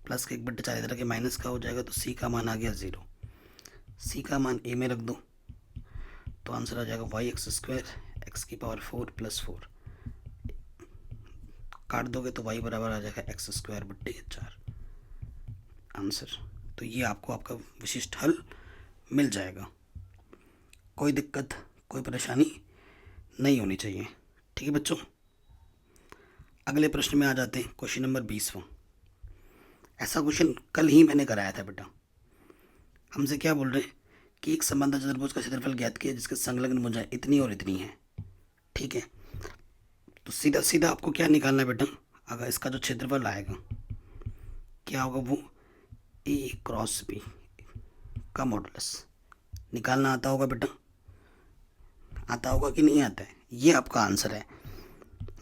[SPEAKER 1] प्लस के 1/4 इधर के माइनस का हो जाएगा, तो c का मान आ गया 0, c का मान a में रख दो, तो आंसर आ जाएगा yx² x की पावर 4 प्लस 4, काट दोगे तो y बराबर आ जाएगा x²/4 आंसर। तो ये आपको आपका विशिष्ट हल मिल जाएगा, कोई दिक्कत कोई परेशानी नहीं होनी चाहिए, ठीक है बच्चों। अगले प्रश्न में आ जाते हैं, क्वेश्चन नंबर 20वां। ऐसा क्वेश्चन कल ही मैंने कराया था बेटा। हमसे क्या बोल रहे हैं कि एक संबंधित चतुर्भुज का क्षेत्रफल ज्ञात किया जिसके संलग्न भुजाएं इतनी और इतनी है, ठीक है। तो सीधा सीधा आपको क्या निकालना है बेटा, अगर इसका जो क्षेत्रफल आएगा क्या होगा, वो a क्रॉस b का मॉडुलस निकालना आता होगा बेटा, आता होगा कि नहीं आता है, ये आपका आंसर है।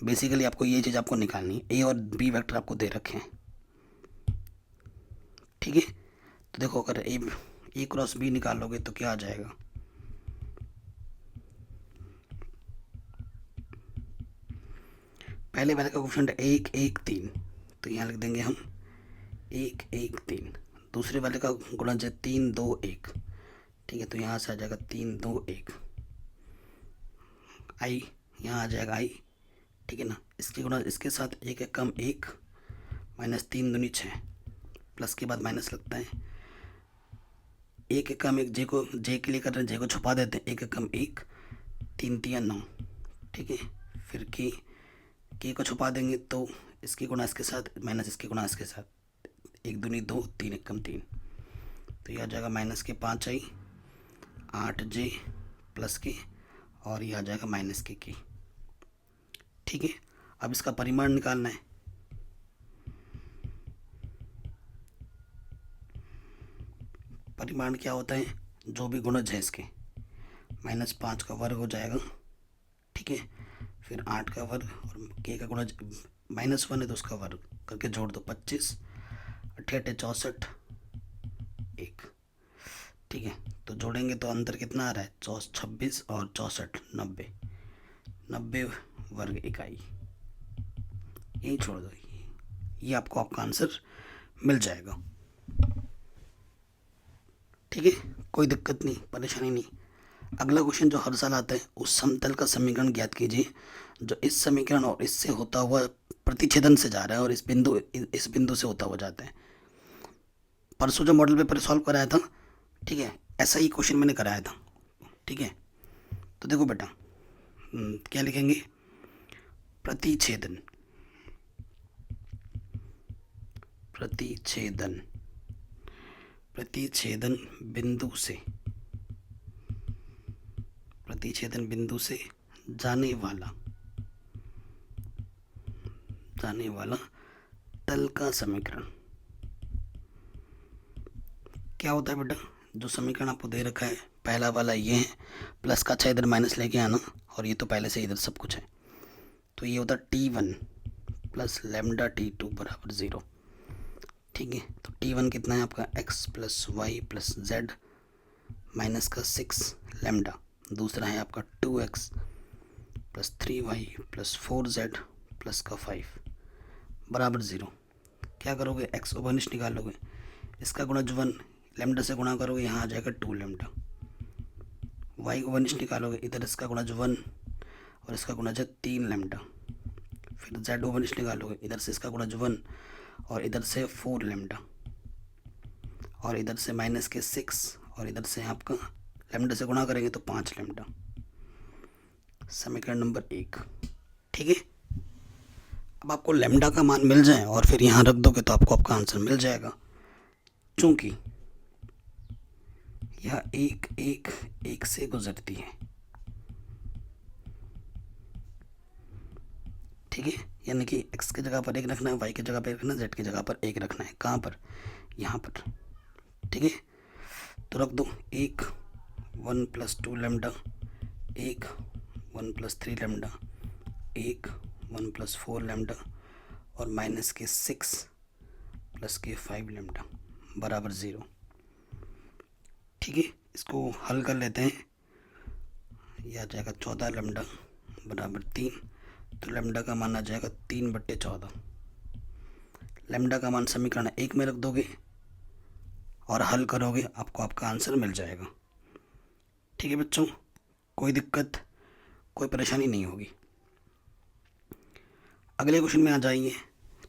[SPEAKER 1] बेसिकली आपको ये चीज़ आपको निकालनी है, ए और बी वेक्टर आपको दे रखे हैं, ठीक है। तो देखो अगर ए क्रॉस बी निकालोगे तो क्या आ जाएगा, पहले वाले का कोफिशिएंट 1 1 3, तो यहाँ लिख देंगे हम 1 1 3। दूसरे वाले का गुणज है 3 2 1, ठीक है, तो यहाँ से आ जाएगा 3 2 1, आई यहाँ आ जाएगा आई, ठीक है ना। इसके गुणा इसके साथ 1 1 कम 1 माइनस 3 दूनी 6, प्लस के बाद माइनस लगता है, 1 1 कम 1 जे को जे के लिए कर रहे हैं, जे को छुपा देते हैं, 1 1 कम 1 3 3 9, ठीक है। फिर के को छुपा देंगे तो इसकी गुणा इसके साथ माइनस इसकी गुणा इसके साथ, 1 दूनी 2 3 1 कम 3, तो यह आ जाएगा माइनस के 5 आई 8 जे प्लस के, और यह आ जाएगा माइनस के, ठीक है। अब इसका परिमाण निकालना है, परिमाण क्या होता है, जो भी गुणज है इसके, -5 का वर्ग हो जाएगा, ठीक है। फिर 8 का वर्ग और के का गुणज -1 है तो उसका वर्ग करके जोड़ दो, 25 8 64 1, ठीक है। तो जोड़ेंगे तो अंतर कितना आ रहा है, 26 और 64 90, 90 वर्ग इकाई, यही छोड़ दो, ये आपको आपका आंसर मिल जाएगा, ठीक है। कोई दिक्कत नहीं, परेशानी नहीं। अगला क्वेश्चन जो हर साल आता है, उस समतल का समीकरण ज्ञात कीजिए जो इस समीकरण और इससे होता हुआ प्रतिच्छेदन से जा रहा है और इस बिंदु से होता हुआ जाता है। परसों जो मॉडल पेपर सॉल्व कराया था, ठीक है, ऐसा ही क्वेश्चन मैंने कराया था, ठीक है। तो देखो बेटा क्या लिखेंगे, प्रतिच्छेदन, प्रतिच्छेदन, प्रतिच्छेदन बिंदु से, प्रतिच्छेदन बिंदु से जाने वाला तल का समीकरण क्या होता है बेटा, जो समीकरण आपको दे रखा है पहला वाला ये है, प्लस का अच्छा इधर माइनस लेके आना, और ये तो पहले से इधर सब कुछ है, तो ये होता है T1 प्लस लैम्डा T2 बराबर 0, ठीक है। तो T1 कितना है आपका x plus y plus z minus का 6 लैम्डा, दूसरा है आपका 2x plus 3y plus 4z plus का 5 बराबर 0। क्या करोगे, x ओवनिश निकालोगे, इसका गुणज 1 लैम्डा से गुणा करोगे, यहाँ आ जाएगा 2 लैम्डा, y ओवनिश निकालोगे, इधर इसका गुणज 1 और इसका गुणज है 3 लैम्डा, फिर z ओवनिश निकालोगे, इधर से इसका गुणज 1 और इधर से 4 लैम्डा, और इधर से माइनस के 6 और इधर से आपका लैम्डा से गुणा करेंगे तो 5 लैम्डा, समीकरण नंबर 1, ठीक है। अब आपको लैम्डा का मान मिल जाए और फिर यहाँ रख दोगे तो आपको आपका आंसर मिल जाएगा, चूंकि यह एक से गुजरती है, ठीक है, यानी कि x की जगह पर 1 रखना है, y की जगह पर 1 रखना है, z की जगह पर 1 रखना है, कहाँ पर, यहाँ पर, ठीक है। तो रख दो 1 1 plus 2 lambda, 1 1 plus 3 lambda, 1 1 plus 4 lambda और माइनस के 6 प्लस के 5 लैम्डा बराबर 0, ठीक है। इसको हल कर लेते हैं, यह आ जाएगा 14 लैम्डा बराबर 3, तो लैम्डा का मान आ जाएगा 3/14, लैम्डा का मान समीकरण 1 में रख दोगे और हल करोगे, आपको आपका आंसर मिल जाएगा, ठीक है बच्चों। कोई दिक्कत कोई परेशानी नहीं होगी। अगले क्वेश्चन में आ जाएंगे,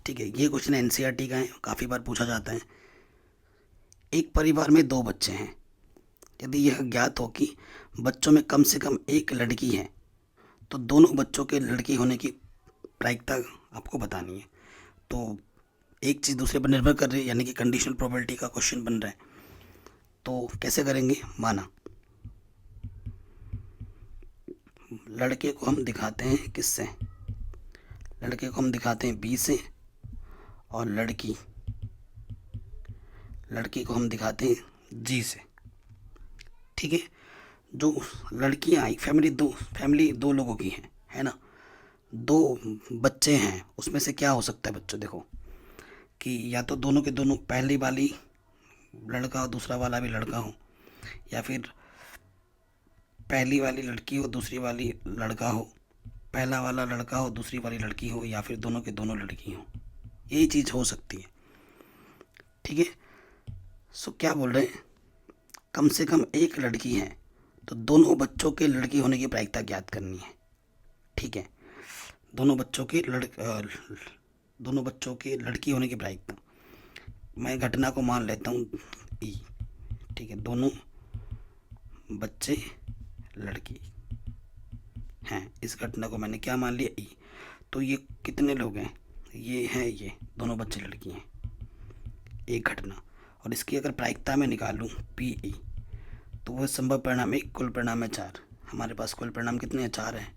[SPEAKER 1] ठीक है। ये क्वेश्चन एनसीईआरटी का है, काफ़ी बार पूछा जाता है। एक परिवार में 2 बच्चे हैं, यदि यह ज्ञात हो कि बच्चों में कम से कम एक लड़की है तो दोनों बच्चों के लड़की होने की प्रायिकता आपको बतानी है। तो एक चीज़ दूसरे पर निर्भर कर रही है, यानी कि कंडीशनल प्रोबेबिलिटी का क्वेश्चन बन रहा है। तो कैसे करेंगे, माना लड़के को हम दिखाते हैं किससे, लड़के को हम दिखाते हैं बी से, और लड़की को हम दिखाते हैं जी से, ठीक है। जो लड़कियां आई, फैमिली दो लोगों की है ना, दो बच्चे हैं, उसमें से क्या हो सकता है बच्चों? देखो कि या तो दोनों के दोनों, पहली वाली लड़का हो दूसरा वाला भी लड़का हो, या फिर पहली वाली लड़की हो दूसरी वाली लड़का हो, पहला वाला लड़का हो दूसरी वाली लड़की हो, या फिर दोनों के दोनों लड़की हो। यही चीज़ हो सकती है। ठीक है। सो क्या बोल रहे हैं, कम से कम एक लड़की है तो दोनों बच्चों के लड़की होने की प्रायिकता ज्ञात करनी है। ठीक है। दोनों बच्चों के दोनों बच्चों के लड़की होने की प्रायिकता, मैं घटना को मान लेता हूँ ई। ठीक है। दोनों बच्चे लड़की हैं, इस घटना को मैंने क्या मान लिया, ई। तो ये कितने लोग हैं, ये हैं, ये दोनों बच्चे लड़की हैं, एक घटना। और इसकी अगर प्रायिकता में निकालूं पी ई, तो वह संभव परिणाम एक, कुल परिणाम है 4। हमारे पास कुल परिणाम कितने हैं, 4 हैं।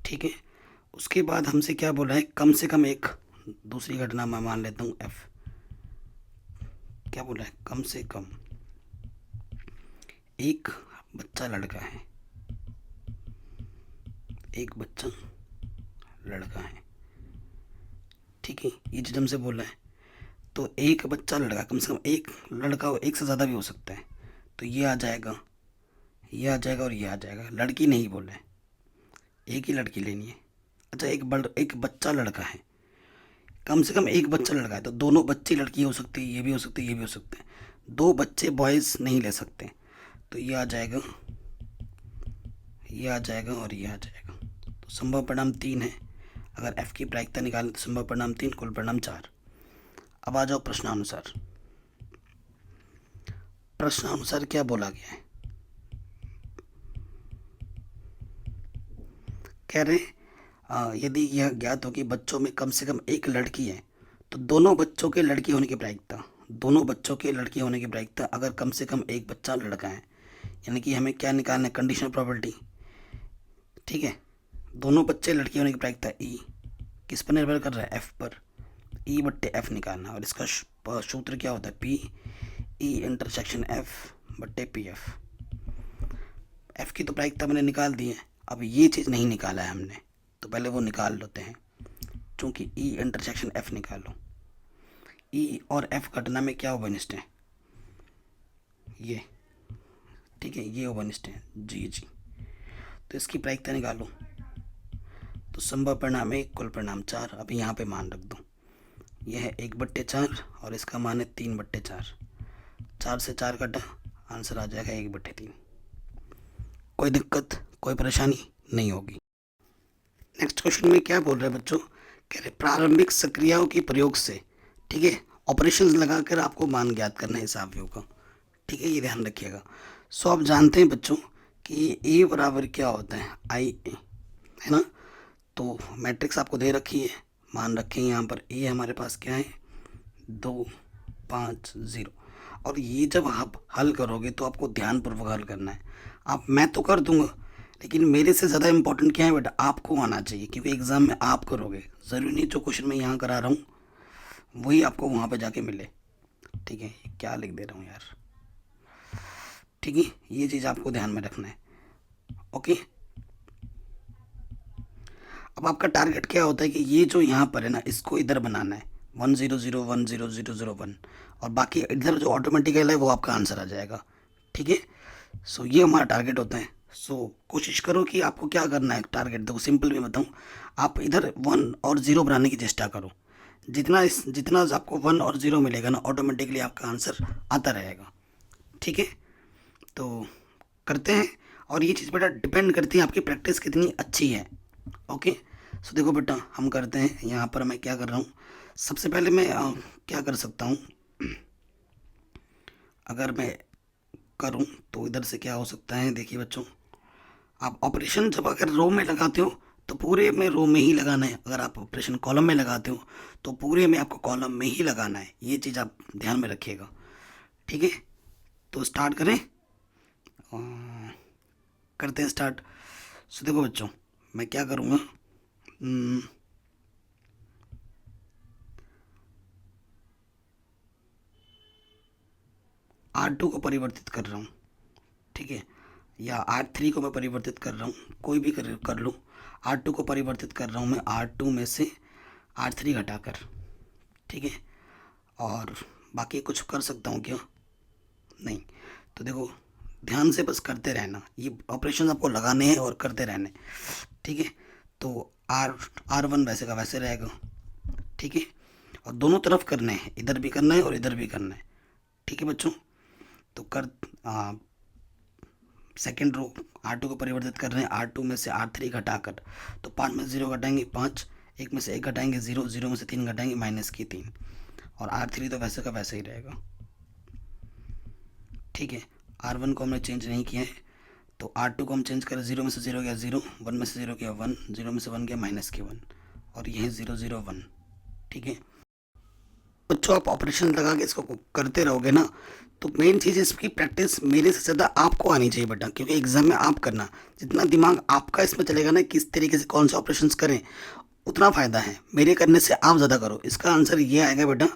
[SPEAKER 1] ठीक है। उसके बाद हमसे क्या बोला है, कम से कम एक, दूसरी घटना मैं मान लेता हूँ एफ। क्या बोला है, कम से कम एक बच्चा लड़का है, एक बच्चा लड़का है। ठीक है। ये चीज़ हमसे बोला है। तो एक बच्चा लड़का, कम से कम एक लड़का हो, एक से ज़्यादा भी हो सकता है। तो ये आ जाएगा, ये आ जाएगा और ये आ जाएगा। लड़की नहीं बोला है, एक ही लड़की लेनी है। अच्छा, एक बच्चा लड़का है, कम से कम एक बच्चा लड़का है, तो दोनों बच्चे लड़की हो सकती है, ये भी हो सकती है, ये भी हो सकते हैं। दो बच्चे बॉयज़ नहीं ले सकते। तो ये आ जाएगा, ये आ जाएगा और ये आ जाएगा। तो संभव परिणाम 3 है। अगर एफ की प्रायिकता निकालें तो संभव परिणाम 3, कुल परिणाम 4। अब आ जाओ प्रश्नानुसार। प्रश्नानुसार क्या बोला गया है, कह रहे यदि यह ज्ञात हो कि बच्चों में कम से कम एक लड़की है तो दोनों बच्चों के लड़की होने की प्रायिकता, दोनों बच्चों के लड़की होने की प्रायिकता अगर कम से कम एक बच्चा लड़का है, यानी कि हमें क्या निकालना है, कंडीशनल प्रॉपर्टी। ठीक है। दोनों बच्चे लड़की होने की प्रायिकता ई किस पर निर्भर कर रहा है, एफ पर। ई बट्टे एफ निकालना, और इसका सूत्र क्या होता है, पी ई इंटरसेक्शन एफ बट्टे पी एफ। एफ की तो प्रायिकता मैंने निकाल दी है, अब ये चीज़ नहीं निकाला है हमने, तो पहले वो निकाल लेते हैं। चूँकि ई इंटरसेक्शन एफ निकालो, ई और एफ घटना में क्या ओवरनिष्ठ है, ये। ठीक है, ये ओवरनिष्ठ है, जी जी। तो इसकी प्रायिकता निकालो, तो संभव परिणाम 1, कुल परिणाम 4। अभी यहाँ पे मान रख दो, यह है 1/4 और इसका मान है 3/4। 4 से 4 कटा, आंसर आ जाएगा 1/3। कोई दिक्कत, कोई परेशानी नहीं होगी। नेक्स्ट क्वेश्चन में क्या बोल रहे हैं बच्चों, कह रहे प्रारंभिक सक्रियाओं के प्रयोग से, ठीक है, ऑपरेशंस लगाकर आपको मान ज्ञात करना है हिसाबियों का। ठीक है, ये ध्यान रखिएगा। सो आप जानते हैं बच्चों कि ए बराबर क्या होता है, आई ए, है ना। तो मैट्रिक्स आपको दे रखी है, मान रखें यहाँ पर ए हमारे पास क्या है, 2 5 0। और ये जब आप हल करोगे तो आपको ध्यानपूर्वक हल करना है। आप, मैं तो कर दूंगा, लेकिन मेरे से ज़्यादा इंपॉर्टेंट क्या है बेटा, आपको आना चाहिए, क्योंकि एग्ज़ाम में आप करोगे। ज़रूरी नहीं जो क्वेश्चन मैं यहाँ करा रहा हूँ वही आपको वहाँ पे जाके मिले। ठीक है, क्या लिख दे रहा हूँ यार। ठीक है, ये चीज़ आपको ध्यान में रखना है। ओके। अब आपका टारगेट क्या होता है कि ये जो यहाँ पर है ना, इसको इधर बनाना है, 1 0 0 1 0 0 0 1, और बाकी इधर जो ऑटोमेटिकल है वो आपका आंसर आ जाएगा। ठीक है। सो ये हमारा टारगेट होता है। सो कोशिश करो कि आपको क्या करना है, टारगेट देखो सिंपल भी बताऊँ, आप इधर 1 और 0 बनाने की चेष्टा करो। जितना आपको 1 और 0 मिलेगा ना, ऑटोमेटिकली आपका आंसर आता रहेगा। ठीक है, तो करते हैं। और ये चीज़ बेटा डिपेंड करती है आपकी प्रैक्टिस कितनी अच्छी है। ओके। सो देखो बेटा, हम करते हैं, यहाँ पर मैं क्या कर रहा हूँ, सबसे पहले मैं क्या कर सकता हूँ, अगर मैं करूँ तो इधर से क्या हो सकता है, देखिए बच्चों, आप ऑपरेशन जब अगर रो में लगाते हो तो पूरे में रो में ही लगाना है, अगर आप ऑपरेशन कॉलम में लगाते हो तो पूरे में आपको कॉलम में ही लगाना है। ये चीज़ आप ध्यान में रखिएगा। ठीक है, तो स्टार्ट करें, करते हैं स्टार्ट। सो देखो बच्चों, मैं क्या करूँगा, R2 को परिवर्तित कर रहा हूँ। ठीक है, या R3 को मैं परिवर्तित कर रहा हूँ, कोई भी कर लूँ। R2 को परिवर्तित कर रहा हूँ मैं R2 में से R3 घटाकर, ठीक है। और बाकी कुछ कर सकता हूँ क्या? नहीं। तो देखो, ध्यान से बस करते रहना, ये ऑपरेशन आपको लगाने हैं और करते रहने, ठीक है। तो R1 वैसे का वैसे रहेगा, ठीक है। और दोनों तरफ करने हैं, इधर भी करना है और इधर भी करना है, ठीक है बच्चों। तो कर सेकेंड रो R2 को परिवर्तित कर रहे हैं, R2 में से R3 घटाकर, तो 5 में से 0 घटाएंगे 5, 1 में से 1 घटाएंगे 0, 0 में से 3 घटाएंगे -3, और R3 तो वैसे का वैसे ही रहेगा, ठीक है। R1 को हमने चेंज नहीं किया है, तो R2 को हम चेंज करें, 0 में से 0 गया 0, 1 में से 0 गया 1, 0 में से 1 गया -1, और यही 0 0 1, ठीक है। बच्चों आप ऑपरेशन लगा के इसको करते रहोगे ना, तो मेन चीज़ इसकी प्रैक्टिस मेरे से ज़्यादा आपको आनी चाहिए बेटा, क्योंकि एग्जाम में आप करना, जितना दिमाग आपका इसमें चलेगा ना किस तरीके से कौन से ऑपरेशन करें, उतना फ़ायदा है। मेरे करने से आप ज़्यादा करो, इसका आंसर ये आएगा बेटा।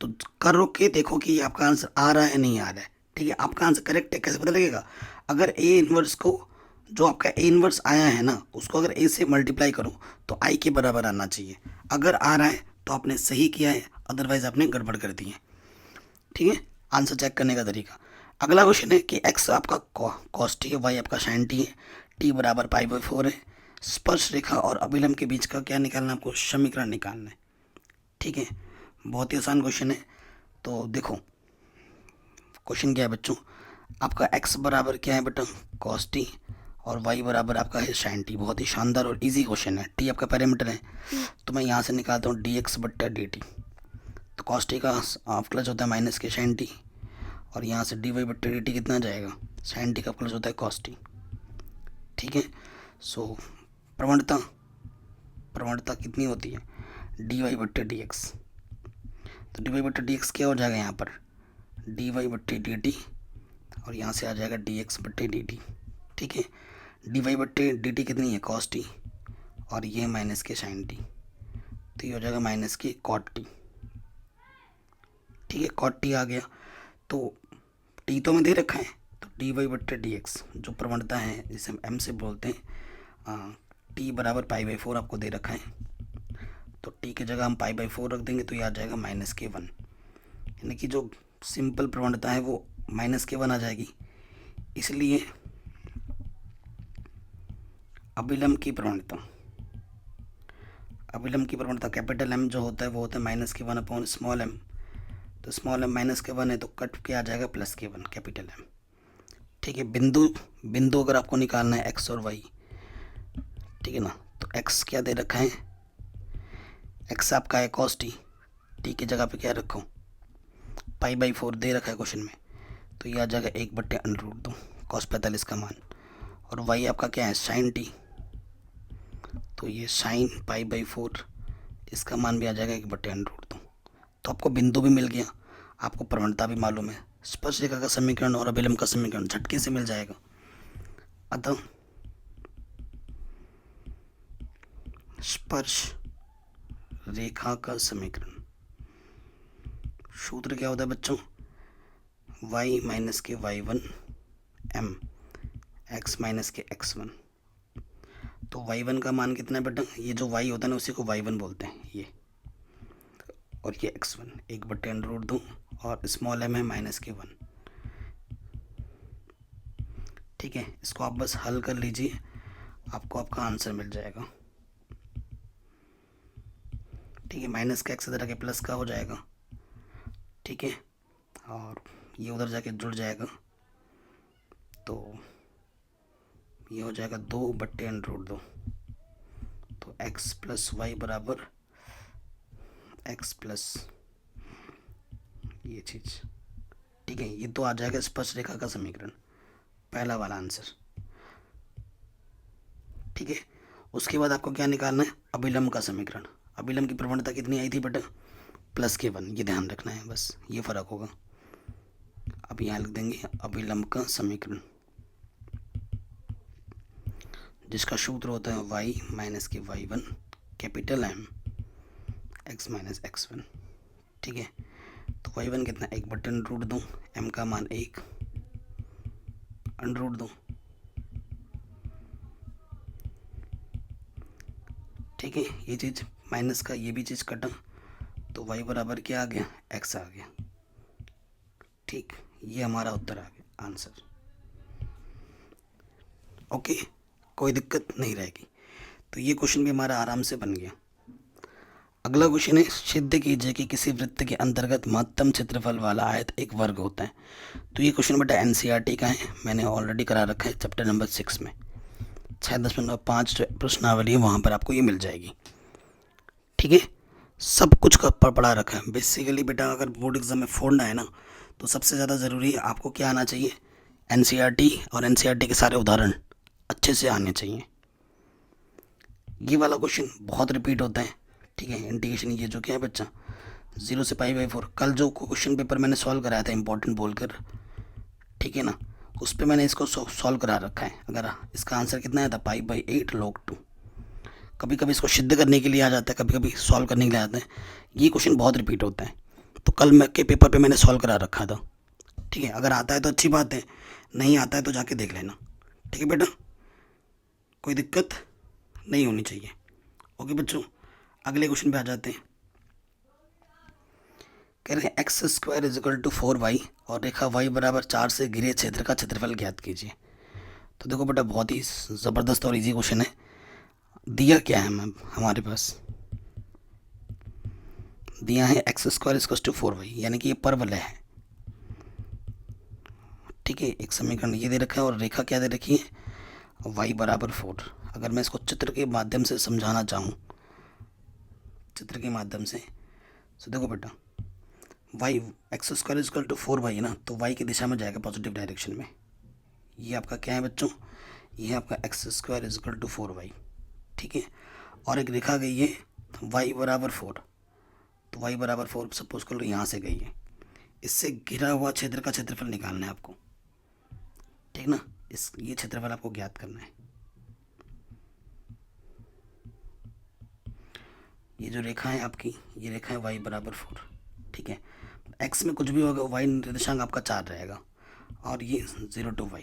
[SPEAKER 1] तो करो के देखो कि आपका आंसर आ रहा है नहीं आ रहा है, ठीक है। आपका आंसर करेक्ट है कैसे पता लगेगा? अगर ए इनवर्स को, जो आपका ए इनवर्स आया है ना, उसको अगर ए से मल्टीप्लाई करो तो आई के बराबर आना चाहिए। अगर आ रहा है तो आपने सही किया है, अदरवाइज आपने गड़बड़ कर दी है, ठीक है। आंसर चेक करने का तरीका। अगला क्वेश्चन है कि एक्स आपका कॉस टी है, वाई आपका साइन टी है, टी बराबर π/4 है। स्पर्श रेखा और अभिलंब के बीच का क्या निकालना है आपको? समीकरण निकालना है, ठीक है। बहुत ही आसान क्वेश्चन है। तो देखो क्वेश्चन क्या है बच्चों, आपका एक्स बराबर क्या है बेटा? कॉस टी, और वाई बराबर आपका है साइन टी। बहुत ही शानदार और इजी क्वेश्चन है। टी आपका पैरामीटर है, तो मैं यहाँ से निकालता हूँ dx/dt। तो कॉस टी का प्लस होता है माइनस के साइन टी, और यहाँ से dy/dt कितना जाएगा? साइन टी का प्लस होता है कॉस टी, ठीक है। सो प्रवणता प्रवणता कितनी होती है? dy/dx। तो dy/dx क्या हो जाएगा यहाँ पर? dy/dt, और यहाँ से आ जाएगा dx/dt, ठीक है। dy/dt कितनी है? कॉस टी, और ये माइनस के साइन टी, तो ये हो जाएगा माइनस के कॉट टी, ठीक है। कॉट टी आ गया, तो टी तो में दे रखा है, तो dy/dx जो प्रवणता है जिसे हम m से बोलते हैं, टी बराबर π/4 आपको दे रखा है, तो टी की जगह हम π/4 रख देंगे, तो ये आ जाएगा -1, यानी कि जो सिंपल प्रवणता है वो -1 आ जाएगी। इसलिए अभिलंब की प्रवणता कैपिटल M जो होता है वो होता है -1/स्मॉल m। तो स्मॉल m -1 है, तो कट के आ जाएगा +1 कैपिटल M, ठीक है। बिंदु अगर आपको निकालना है x और y, ठीक है ना, तो x क्या दे रखा है? x आपका है cos t, t की जगह पे क्या रखो? π/4 दे रखा है क्वेश्चन में, तो ये आ जाएगा 1/√2 cos 45 का मान। और y आपका क्या है? sin t, तो ये sin π/4, इसका मान भी आ जाएगा 1/√2। तो आपको बिंदु भी मिल गया, आपको प्रवणता भी मालूम है, स्पर्श रेखा का समीकरण और अभिलंब का समीकरण झटके से मिल जाएगा। अतः स्पर्श रेखा का समीकरण सूत्र क्या होता है बच्चों? y माइनस के y1 m x माइनस के x1। तो y1 का मान कितना है बेटा? ये जो y होता है ना उसी को y1 बोलते हैं ये, और ये x1 1/√2, और स्मॉल m है -1, ठीक है। इसको आप बस हल कर लीजिए, आपको आपका आंसर मिल जाएगा, ठीक है। माइनस का x इधर के प्लस का हो जाएगा, ठीक है, और ये उधर जाके जुड़ जाएगा, तो ये हो जाएगा 2/√2। तो x प्लस वाई बराबर x प्लस ये चीज़, ठीक है। ये तो आ जाएगा स्पर्श रेखा का समीकरण, पहला वाला आंसर, ठीक है। उसके बाद आपको क्या निकालना है? अभिलंब का समीकरण। अभिलंब की प्रवणता कितनी आई थी बेटा? +1, ये ध्यान रखना है, बस ये फ़र्क होगा। अब यहाँ लिख देंगे अभिलंब का समीकरण, जिसका सूत्र होता है y माइनस के y1 capital M x minus x1, ठीक है। तो y1 कितना? 1/√2, m का मान 1/√2, ठीक है, ये चीज़ माइनस का ये भी चीज़ कटा, तो वाई बराबर क्या आ गया, एक्स आ गया। ठीक, ये हमारा उत्तर आ गया, आंसर। ओके, कोई दिक्कत नहीं रहेगी। तो ये क्वेश्चन भी हमारा आराम से बन गया। अगला क्वेश्चन है, सिद्ध कीजिए कि किसी वृत्त के अंतर्गत महत्तम क्षेत्रफल वाला आयत एक वर्ग होता है। तो ये क्वेश्चन बेटा एनसीईआरटी का है, मैंने ऑलरेडी करा रखा है चैप्टर नंबर 6 में। 6.5 प्रश्नावली है, वहाँ पर आपको ये मिल जाएगी। ठीक है, सब कुछ का पढ़ा रखा है बेसिकली बेटा। अगर बोर्ड एग्जाम में फोड़ना है ना, तो सबसे ज़्यादा ज़रूरी है आपको क्या आना चाहिए, एनसीईआरटी, और एनसीईआरटी के सारे उदाहरण अच्छे से आने चाहिए। ये वाला क्वेश्चन बहुत रिपीट होता है। ठीक है, इंटीग्रेशन ये जो क्या है बच्चा, 0 से π/4। कल जो क्वेश्चन पेपर मैंने सॉल्व कराया था इंपॉर्टेंट बोलकर, ठीक है ना, उस पर मैंने इसको सॉल्व करा रखा है। अगर इसका आंसर कितना आया था, π/8 log 2। कभी कभी इसको सिद्ध करने के लिए आ जाता है, कभी कभी सॉल्व करने के लिए आता है। ये क्वेश्चन बहुत रिपीट होता है, तो कल मैं के पेपर पे मैंने सॉल्व करा रखा था। ठीक है, अगर आता है तो अच्छी बात है, नहीं आता है तो जाके देख लेना। ठीक है बेटा, कोई दिक्कत नहीं होनी चाहिए। ओके बच्चों, अगले क्वेश्चन पे आ जाते हैं। कह रहे हैं x² = 4y और रेखा y बराबर 4 से घिरे क्षेत्र का क्षेत्रफल ज्ञात कीजिए। तो देखो बेटा, बहुत ही ज़बरदस्त और इजी क्वेश्चन है। दिया क्या है मैम, हमारे पास दिया है x² = 4y, यानी कि ये परवलय है। ठीक है, एक समीकरण ये दे रखा है और रेखा क्या दे रखी है, y बराबर 4। अगर मैं इसको चित्र के माध्यम से समझाना चाहूँ, चित्र के माध्यम से, तो देखो बेटा, y x² = 4y है ना, तो y की दिशा में जाएगा पॉजिटिव डायरेक्शन में। ये आपका क्या है बच्चों, ये है आपका x² = 4y। ठीक है, और एक रेखा गई है y बराबर 4, तो y बराबर 4 सपोज कर लो यहाँ से गई है। इससे घिरा हुआ क्षेत्र का क्षेत्रफल निकालना है आपको। ठीक ना, ये क्षेत्रफल आपको ज्ञात करना है। ये जो रेखा है आपकी, ये रेखा है y बराबर 4। ठीक है, x में कुछ भी होगा, y निर्देशांक आपका 4 रहेगा, और ये 0 to y।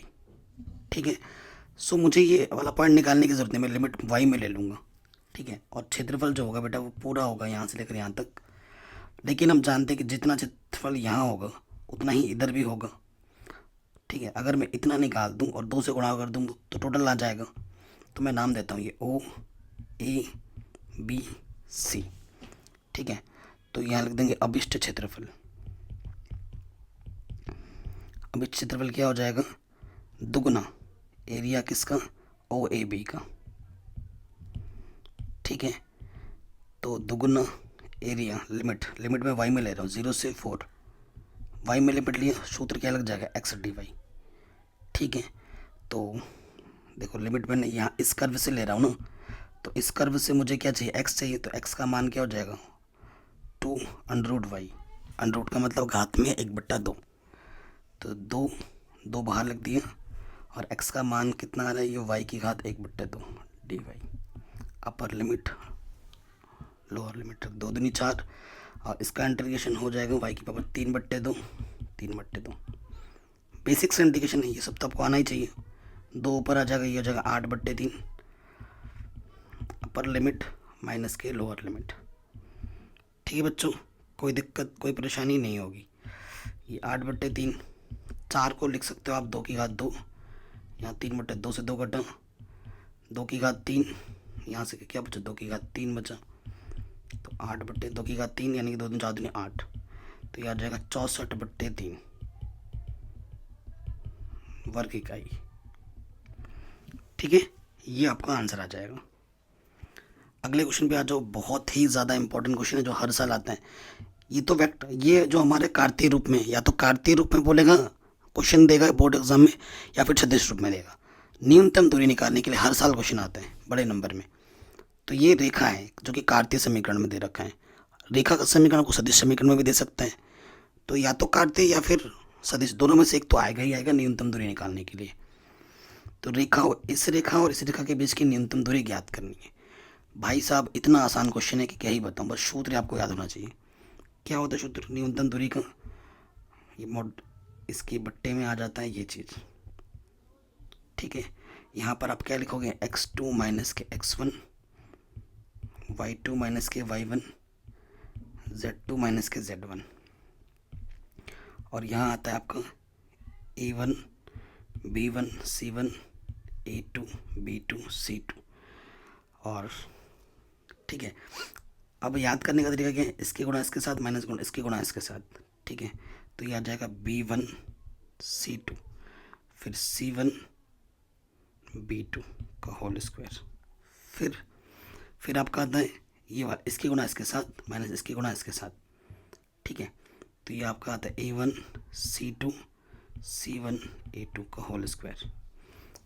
[SPEAKER 1] ठीक है, सो मुझे ये वाला पॉइंट निकालने की ज़रूरत नहीं, मैं लिमिट y में ले लूँगा। ठीक है, और क्षेत्रफल जो होगा बेटा वो पूरा होगा यहाँ से लेकर यहाँ तक। लेकिन हम जानते हैं कि जितना क्षेत्रफल यहाँ होगा उतना ही इधर भी होगा। ठीक है, अगर मैं इतना निकाल दूँ और 2 से गुणा कर दूँ तो टोटल आ जाएगा। तो मैं नाम देता हूँ ये O A B C। ठीक है, तो यहाँ लिख देंगे अभिष्ट क्षेत्रफल। अभिष्ट क्षेत्रफल क्या हो जाएगा, दुगना एरिया किसका, OAB का। ठीक है, तो दुगना एरिया, लिमिट में y में ले रहा हूँ 0 से 4, y में लिमिट लिया, सूत्र क्या लग जाएगा, x dy। ठीक है, तो देखो लिमिट मैंने यहाँ इस कर्व से ले रहा हूँ ना, तो इस कर्व से मुझे क्या चाहिए, x चाहिए, तो x का मान क्या हो जाएगा, 2√y। अंडरूट का मतलब घात में 1/2, तो 2 बाहर लिख दिया, और x का मान कितना आ रहा है, ये y की घात 1/2 dy। Upper limit lower limit रख 2 दूनी 4, और इसका इंटीग्रेशन हो जाएगा y की पावर 3/2। बेसिक्स इंटीग्रेशन है, ये सब तो आपको आना ही चाहिए। 2 ऊपर आ जाएगा, ये हो जाएगा 8/3 अपर लिमिट माइनस के लोअर लिमिट। ठीक है बच्चों, कोई दिक्कत कोई परेशानी नहीं होगी। ये 8/3, 4 को लिख सकते हो आप 2 की घात 2, यहाँ 3/2 से 2 घटा, 2 की घात 3, यहाँ से क्या बचा, 2 की घात 3 बचा, तो 8/2 की घात 3 यानी कि 2 दूनी 4 दूनी 8, तो ये आ जाएगा 64/3 वर्ग इकाई। ठीक है, ये आपका आंसर आ जाएगा। अगले क्वेश्चन पे आ जाओ, बहुत ही ज़्यादा इंपॉर्टेंट क्वेश्चन है जो हर साल आता है। ये तो ये जो हमारे कार्तीय रूप में, या तो कार्तीय रूप में बोलेगा क्वेश्चन देगा बोर्ड एग्जाम में, या फिर सदिश रूप में देगा। न्यूनतम दूरी निकालने के लिए हर साल क्वेश्चन आते हैं बड़े नंबर में। तो ये रेखा है जो कि कार्तीय समीकरण में दे रखा है। रेखा का समीकरण को सदिश समीकरण में भी दे सकते हैं, तो या तो कार्तीय या फिर सदिश, दोनों में से एक तो आएगा ही आएगा न्यूनतम दूरी निकालने के लिए। तो रेखा, इस रेखा और इस रेखा के बीच की न्यूनतम दूरी ज्ञात करनी है। भाई साहब इतना आसान क्वेश्चन है कि क्या ही बताऊँ, बस सूत्र आपको याद होना चाहिए। क्या होता है सूत्र न्यूनतम दूरी का, ये मोड इसके बट्टे में आ जाता है ये चीज़। ठीक है, यहाँ पर आप क्या लिखोगे, x2 - के x1 y2 माइनस के y1, z2 माइनस के z1, और यहाँ आता है आपका a1 b1 c1 a2 b2 c2। और ठीक है, अब याद करने का तरीका क्या है, इसके गुणा इसके साथ माइनस गुणा इसके गुणा इसके साथ, ठीक है। तो ये आ जाएगा b1 c2 फिर c1 b2 का होल स्क्वायर। फिर आपका आता है ये वाला इसके गुणा इसके साथ माइनस इसके गुणा इसके साथ, ठीक है। तो ये आपका आता है a1 c2 c1 a2 का होल स्क्वायर।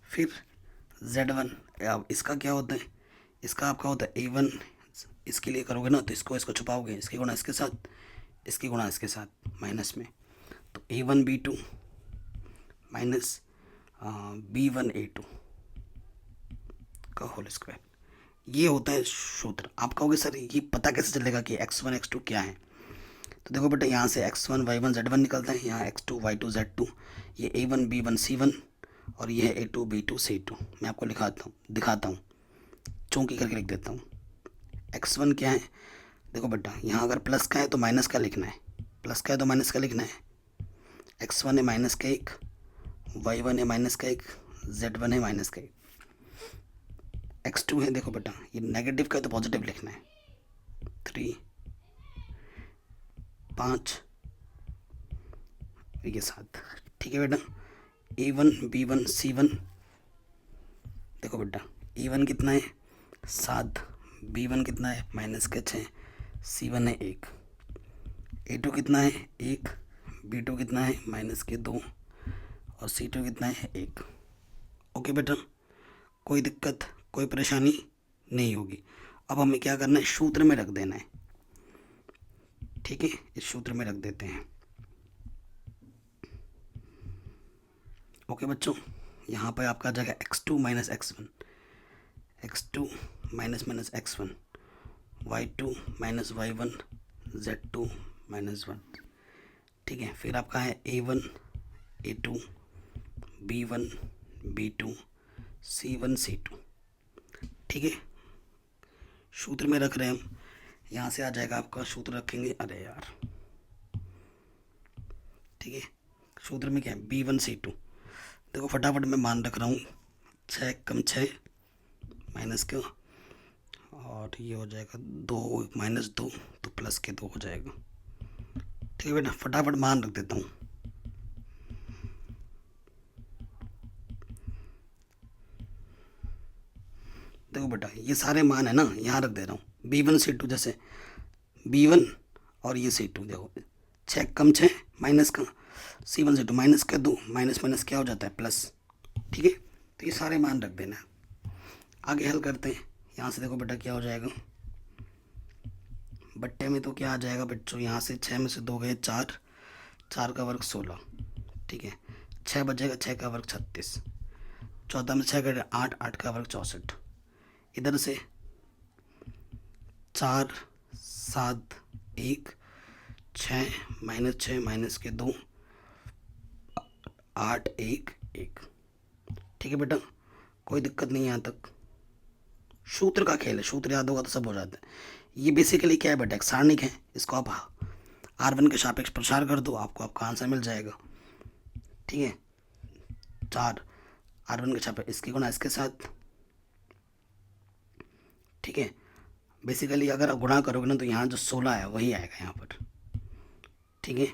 [SPEAKER 1] फिर z1, अब इसका क्या होता है, इसका आपका होता है a1, इसके लिए करोगे ना तो इसको छुपाओगे, इसके गुणा इसके साथ इसके गुणा इसके साथ माइनस में, तो a1 b2 minus b1 a2 का होल स्क्वायर। ये होता है सूत्र। आप कहोगे सर ये पता कैसे चलेगा कि x1 x2 क्या है, तो देखो बेटा यहाँ से x1 y1 z1 निकलता है, यहाँ x2 y2 z2, ये a1 b1 c1 और ये है a2 b2 c2। मैं आपको दिखाता हूँ, चौंकी करके लिख देता हूँ। x1 क्या है, देखो बेटा यहाँ अगर प्लस का है तो माइनस का लिखना है, प्लस का है तो माइनस का लिखना है। x1 है माइनस का 1, y1 है माइनस का 1, z1 है माइनस का 1। x2 है, देखो बेटा ये नेगेटिव का है तो पॉजिटिव लिखना है, 3 5 ये 7, ठीक है बेटा। a1 b1 c1, देखो बेटा a1 कितना है 7, b1 कितना है माइनस का 6, c1 है 1, a2 कितना है 1, b2 कितना है माइनस के 2 और c2 कितना है 1। ओके बेटा, कोई दिक्कत कोई परेशानी नहीं होगी। अब हमें क्या करना है, सूत्र में रख देना है, ठीक है। इस सूत्र में रख देते हैं। ओके बच्चों, यहाँ पर आपका आ जाएगा x2 minus x1, x2 minus x1, y2 minus y1, z2 minus 1, ठीक है। फिर आपका है a1 a2 b1 b2 c1 c2, ठीक है। सूत्र में रख रहे हैं हम, यहाँ से आ जाएगा आपका सूत्र रखेंगे, अरे यार ठीक है। सूत्र में क्या है b1 c2, देखो फटाफट मैं मान रख रहा हूँ, 6 कम 6 माइनस के, और ये हो जाएगा 2 माइनस 2 तो प्लस के 2 हो जाएगा, ठीक है बेटा। फटाफट मान रख देता हूँ, देखो बेटा ये सारे मान है ना, यहाँ रख दे रहा हूँ। b1 c2 जैसे b1 और ये c2, देखो 6 कम 6 माइनस का c1 c2 माइनस का 2 माइनस माइनस क्या हो जाता है प्लस, ठीक है। तो ये सारे मान रख देना। आगे हल करते हैं, यहाँ से देखो बेटा क्या हो जाएगा, बट्टे में तो क्या आ जाएगा बच्चों, यहाँ से 6 में से 2 गए 4, 4 का वर्ग 16, ठीक है। 6 बचेगा, 6 का वर्ग 36, 14 में 6 गए 8, 8 का वर्ग 64। इधर से 4 7 1 6 माइनस 6 माइनस के 2 8 1 1, ठीक है बेटा, कोई दिक्कत नहीं है यहाँ तक। सूत्र का खेल है, सूत्र याद होगा तो सब हो जाता है। ये बेसिकली क्या है बेटा, एक सारणिक है, इसको आप R1 के सापेक्ष प्रसार कर दो, आपको आपका आंसर मिल जाएगा, ठीक है। 4 R1 के सापेक्ष इसके गुणा इसके साथ, ठीक है। बेसिकली अगर आप गुणा करोगे ना तो यहाँ जो 16 है वही आएगा यहाँ पर, ठीक है।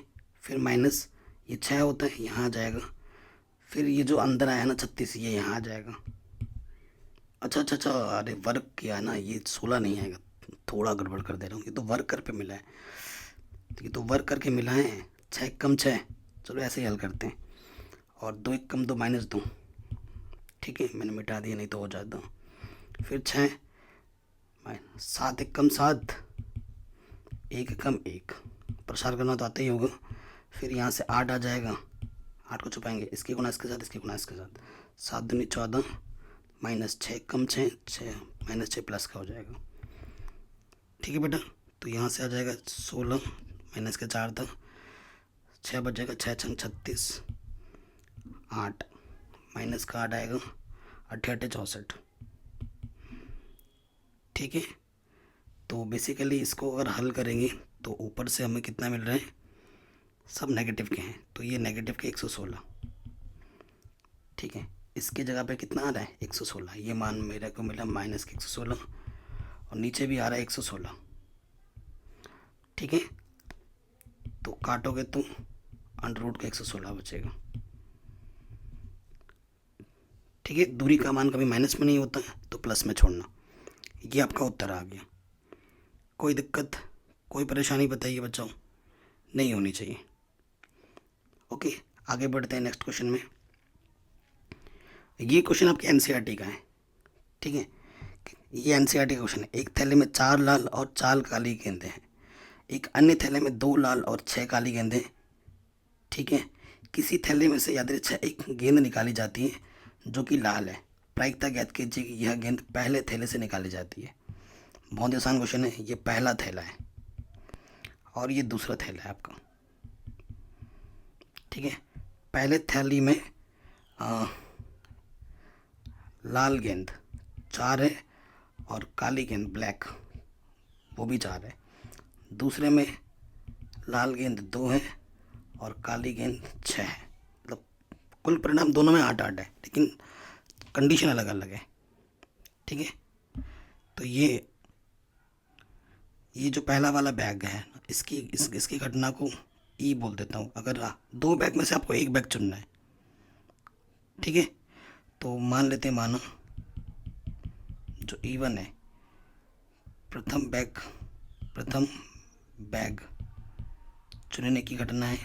[SPEAKER 1] फिर माइनस ये 6 होता है यहाँ आ जाएगा, फिर ये जो अंदर आया ना 36 ये यहाँ आ जाएगा। अच्छा अरे वर्क किया है ना, ये 16 नहीं आएगा, थोड़ा गड़बड़ कर दे रहा हूँ, ये तो वर्क कर पे मिला है, ये तो वर्क करके मिला है। 6 कम 6, चलो ऐसे ही हल करते हैं, और 2 1 कम 2 माइनस 2, ठीक है। मैंने मिटा दिया नहीं तो हो जाता। फिर 6 7 1 कम 7, 1 कम 1, प्रसार करना तो आता ही होगा। फिर यहाँ से 8 आ जाएगा, 8 को छुपाएंगे, इसके गुणा इसके साथ इसके गुणा इसके साथ, 7 दूनी 14 माइनस 6 कम 6 6 माइनस 6 प्लस का हो जाएगा, ठीक है बेटा। तो यहाँ से आ जाएगा 16 माइनस के 4 था, 6 बचेगा, 6 छंग 36, 8 माइनस का 8 आएगा, 8 8 64, ठीक है। तो बेसिकली इसको अगर हल करेंगे तो ऊपर से हमें कितना मिल रहा है, सब नेगेटिव के हैं, तो ये नेगेटिव के 116, ठीक है। इसके जगह पे कितना आ रहा है 116, ये मान मेरे को मिला माइनस के 116, और नीचे भी आ रहा है 116, ठीक है। तो काटोगे तो अंडर रूट का 116 बचेगा, ठीक है। दूरी का मान कभी माइनस में नहीं होता है तो प्लस में छोड़ना। ये आपका उत्तर आ गया। कोई दिक्कत, कोई परेशानी बताइए बच्चों, नहीं होनी चाहिए। ओके, आगे बढ़ते हैं नेक्स्ट क्वेश्चन में। ये क्वेश्चन आपके एनसीईआरटी का है, ठीक है। ये एनसीईआरटी का क्वेश्चन है। एक थैले में 4 लाल और 4 काली गेंदें हैं, एक अन्य थैले में 2 लाल और 6 काली गेंदें, ठीक है। किसी थैले में से यादृच्छा एक गेंद निकाली जाती है जो कि लाल है, प्रायिकता ज्ञात कीजिए कि यह गेंद पहले थैले से निकाली जाती है। बहुत आसान क्वेश्चन है। ये पहला थैला है और ये दूसरा थैला है आपका, ठीक है। पहले थैली में लाल गेंद 4 है और काली गेंद ब्लैक वो भी 4 है। दूसरे में लाल गेंद 2 है और काली गेंद 6 है। मतलब कुल परिणाम दोनों में 8-8 है, लेकिन कंडीशन अलग अलग है, ठीक है। तो ये जो पहला वाला बैग है इसकी घटना को ई बोल देता हूँ। अगर 2 बैग में से आपको एक बैग चुनना है, ठीक है। तो मान लेते हैं, मानो जो E1 है, प्रथम बैग चुनने की घटना है,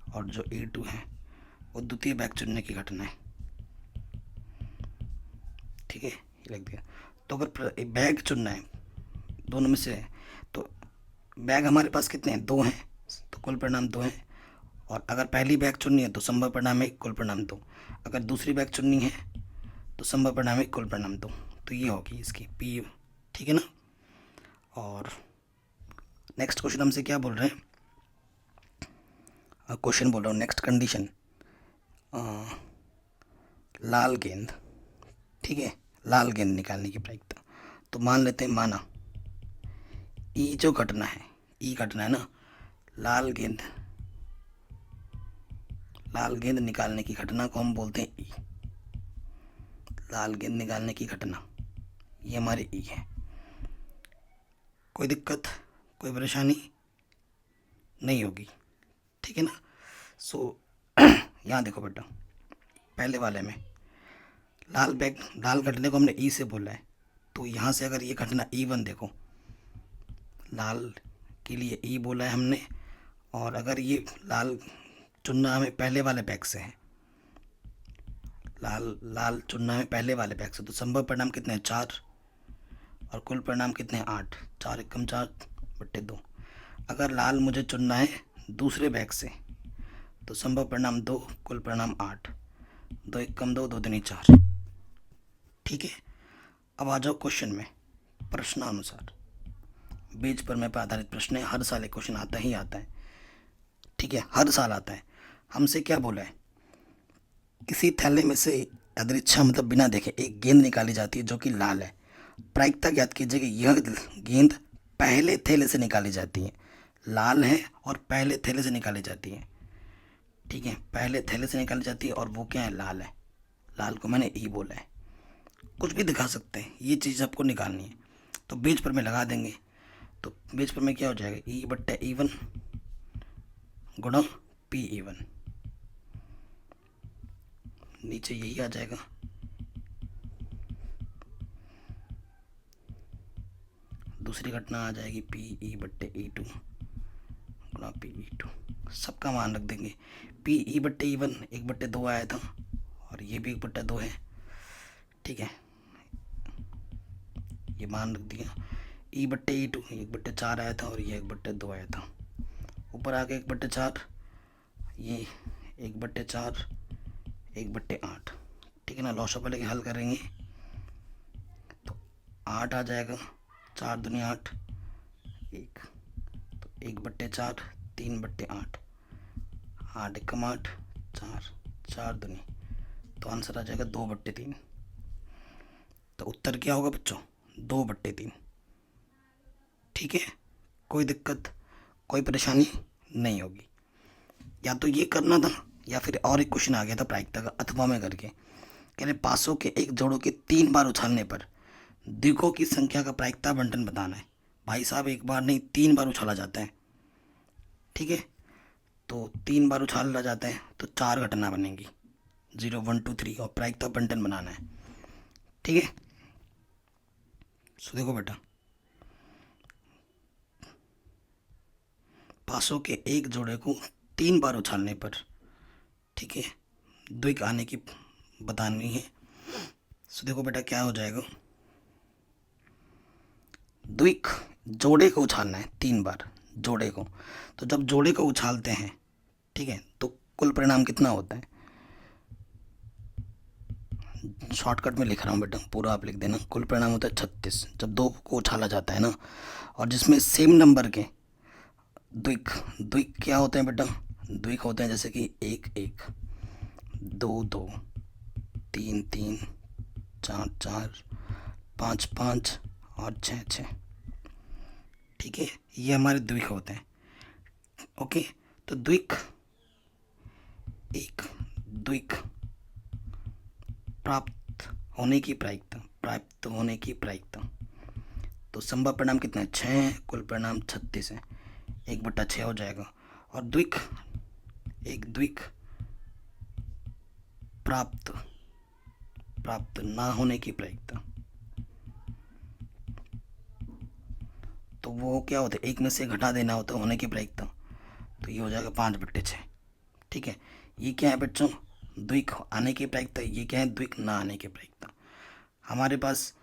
[SPEAKER 1] और जो E2 है वो द्वितीय बैग चुनने की घटना है, ठीक है। ये लिख दिया। तो अगर बैग चुनना है दोनों में से, तो बैग हमारे पास कितने हैं, 2 हैं, तो कुल परिणाम 2 हैं। और अगर पहली बैग चुननी है तो संभव परिणाम 1, कुल परिणाम 2। अगर दूसरी बैग चुननी है तो संभव परिणाम 1, कुल परिणाम 2। तो ये होगी इसकी पी, ठीक है ना। और नेक्स्ट क्वेश्चन हमसे क्या बोल रहे हैं, क्वेश्चन बोल रहा हूँ नेक्स्ट कंडीशन, लाल गेंद, ठीक है, लाल गेंद निकालने की प्रायिकता। तो मान लेते हैं, माना ई जो घटना है, ई घटना है ना, लाल गेंद निकालने की घटना को हम बोलते हैं ई, लाल गेंद निकालने की घटना, ये हमारी ई है। कोई दिक्कत, कोई परेशानी नहीं होगी, ठीक है ना। सो यहाँ देखो बेटा, पहले वाले में लाल घटने को हमने ई से बोला है, तो यहाँ से अगर ये घटना E1 देखो, लाल के लिए ई बोला है हमने, और अगर ये लाल चुनना हमें पहले वाले बैग से है, लाल चुनना है पहले वाले बैग से, तो संभव परिणाम कितने हैं, 4, और कुल परिणाम कितने हैं, 8। 4 एकम 4/2। अगर लाल मुझे चुनना है दूसरे बैग से, तो संभव परिणाम 2, कुल परिणाम 8। 2 एकम 2, 2 दूनी 4, ठीक है। अब आ जाओ क्वेश्चन में, प्रश्नानुसार बीज प्रमेय पर आधारित प्रश्न है। हर साल एक क्वेश्चन आता ही आता है, ठीक है, हर साल आता है। हमसे क्या बोला है, किसी थैले में से यादृच्छा मतलब बिना देखे एक गेंद निकाली जाती है जो कि लाल है, प्रायिकता ज्ञात कीजिए कि यह गेंद पहले थैले से निकाली जाती है, लाल है और पहले थैले से निकाली जाती है, ठीक है, पहले थैले से निकाली जाती है, और वो क्या है, लाल है। लाल को मैंने ई बोला है, कुछ भी दिखा सकते हैं, ये चीज़ आपको निकालनी है। तो बीज पर में लगा देंगे, तो बीज पर में क्या हो जाएगा, E/E1 गुणा PE1, नीचे यही आ जाएगा। दूसरी घटना आ जाएगी PE/E2 गुणा PE2, सबका मान रख देंगे। PE/E1 1/2 आया था, और ये भी 1/2 है, ठीक है, ये मान रख दिया। E/E2 1/4 आया था, और ये 1/2 आया था। ऊपर आके 1/4, ये 1/4, 1/8, ठीक है ना। लॉसअप लेके हल करेंगे तो 8 आ जाएगा, 4 दूनी 8, 1, तो 1/4, 3/8, 8 एकम 8, 4, 4 दूनी, तो आंसर आ जाएगा 2/3। तो उत्तर क्या होगा बच्चों? 2/3। ठीक है, कोई दिक्कत, कोई परेशानी नहीं होगी। या तो ये करना था, या फिर और एक क्वेश्चन आ गया था प्रायिकता का अथवा में करके, कह रहे पासों के एक जोड़ों के 3 बार उछालने पर द्विकों की संख्या का प्रायिकता बंटन बताना है। भाई साहब, एक बार नहीं 3 बार उछाला जाता है। ठीक है, तो 3 बार उछाला जाता है तो 4 घटना बनेंगी, 0 1 2 3, और प्रायिकता बंटन बनाना है। ठीक है, सो देखो बेटा, पासों के एक जोड़े को 3 बार उछालने पर, ठीक है, द्विक आने की बतानी है। सो देखो बेटा क्या हो जाएगा, द्विक जोड़े को उछालना है 3 बार, जोड़े को। तो जब जोड़े को उछालते हैं, ठीक है, तो कुल परिणाम कितना होता है? शॉर्टकट में लिख रहा हूँ बेटा, पूरा आप लिख देना। कुल परिणाम होता है 36 जब 2 को उछाला जाता है ना, और जिसमें सेम नंबर के द्विक, द्विक क्या होते हैं बेटा? द्विक होते हैं जैसे कि 1 1, 2 2, 3 3, 4 4, 5 5 और 6 6। ठीक है, ये हमारे द्विक होते हैं। ओके, तो द्विक एक, द्विक प्राप्त होने की प्रायिकता, प्राप्त होने की प्रायिकता, तो संभव परिणाम कितना है? 6, कुल परिणाम 36 है, 1/6 हो जाएगा। और द्विक, एक द्विक प्राप्त, प्राप्त ना होने की प्रायिकता, तो वो क्या होता है? एक में से घटा देना होता है होने की प्रायिकता, तो ये हो जाएगा 5/6। ठीक है, ये क्या है बच्चों? द्विक आने की प्रायिकता। ये क्या है? द्विक ना आने की प्रायिकता। हमारे पास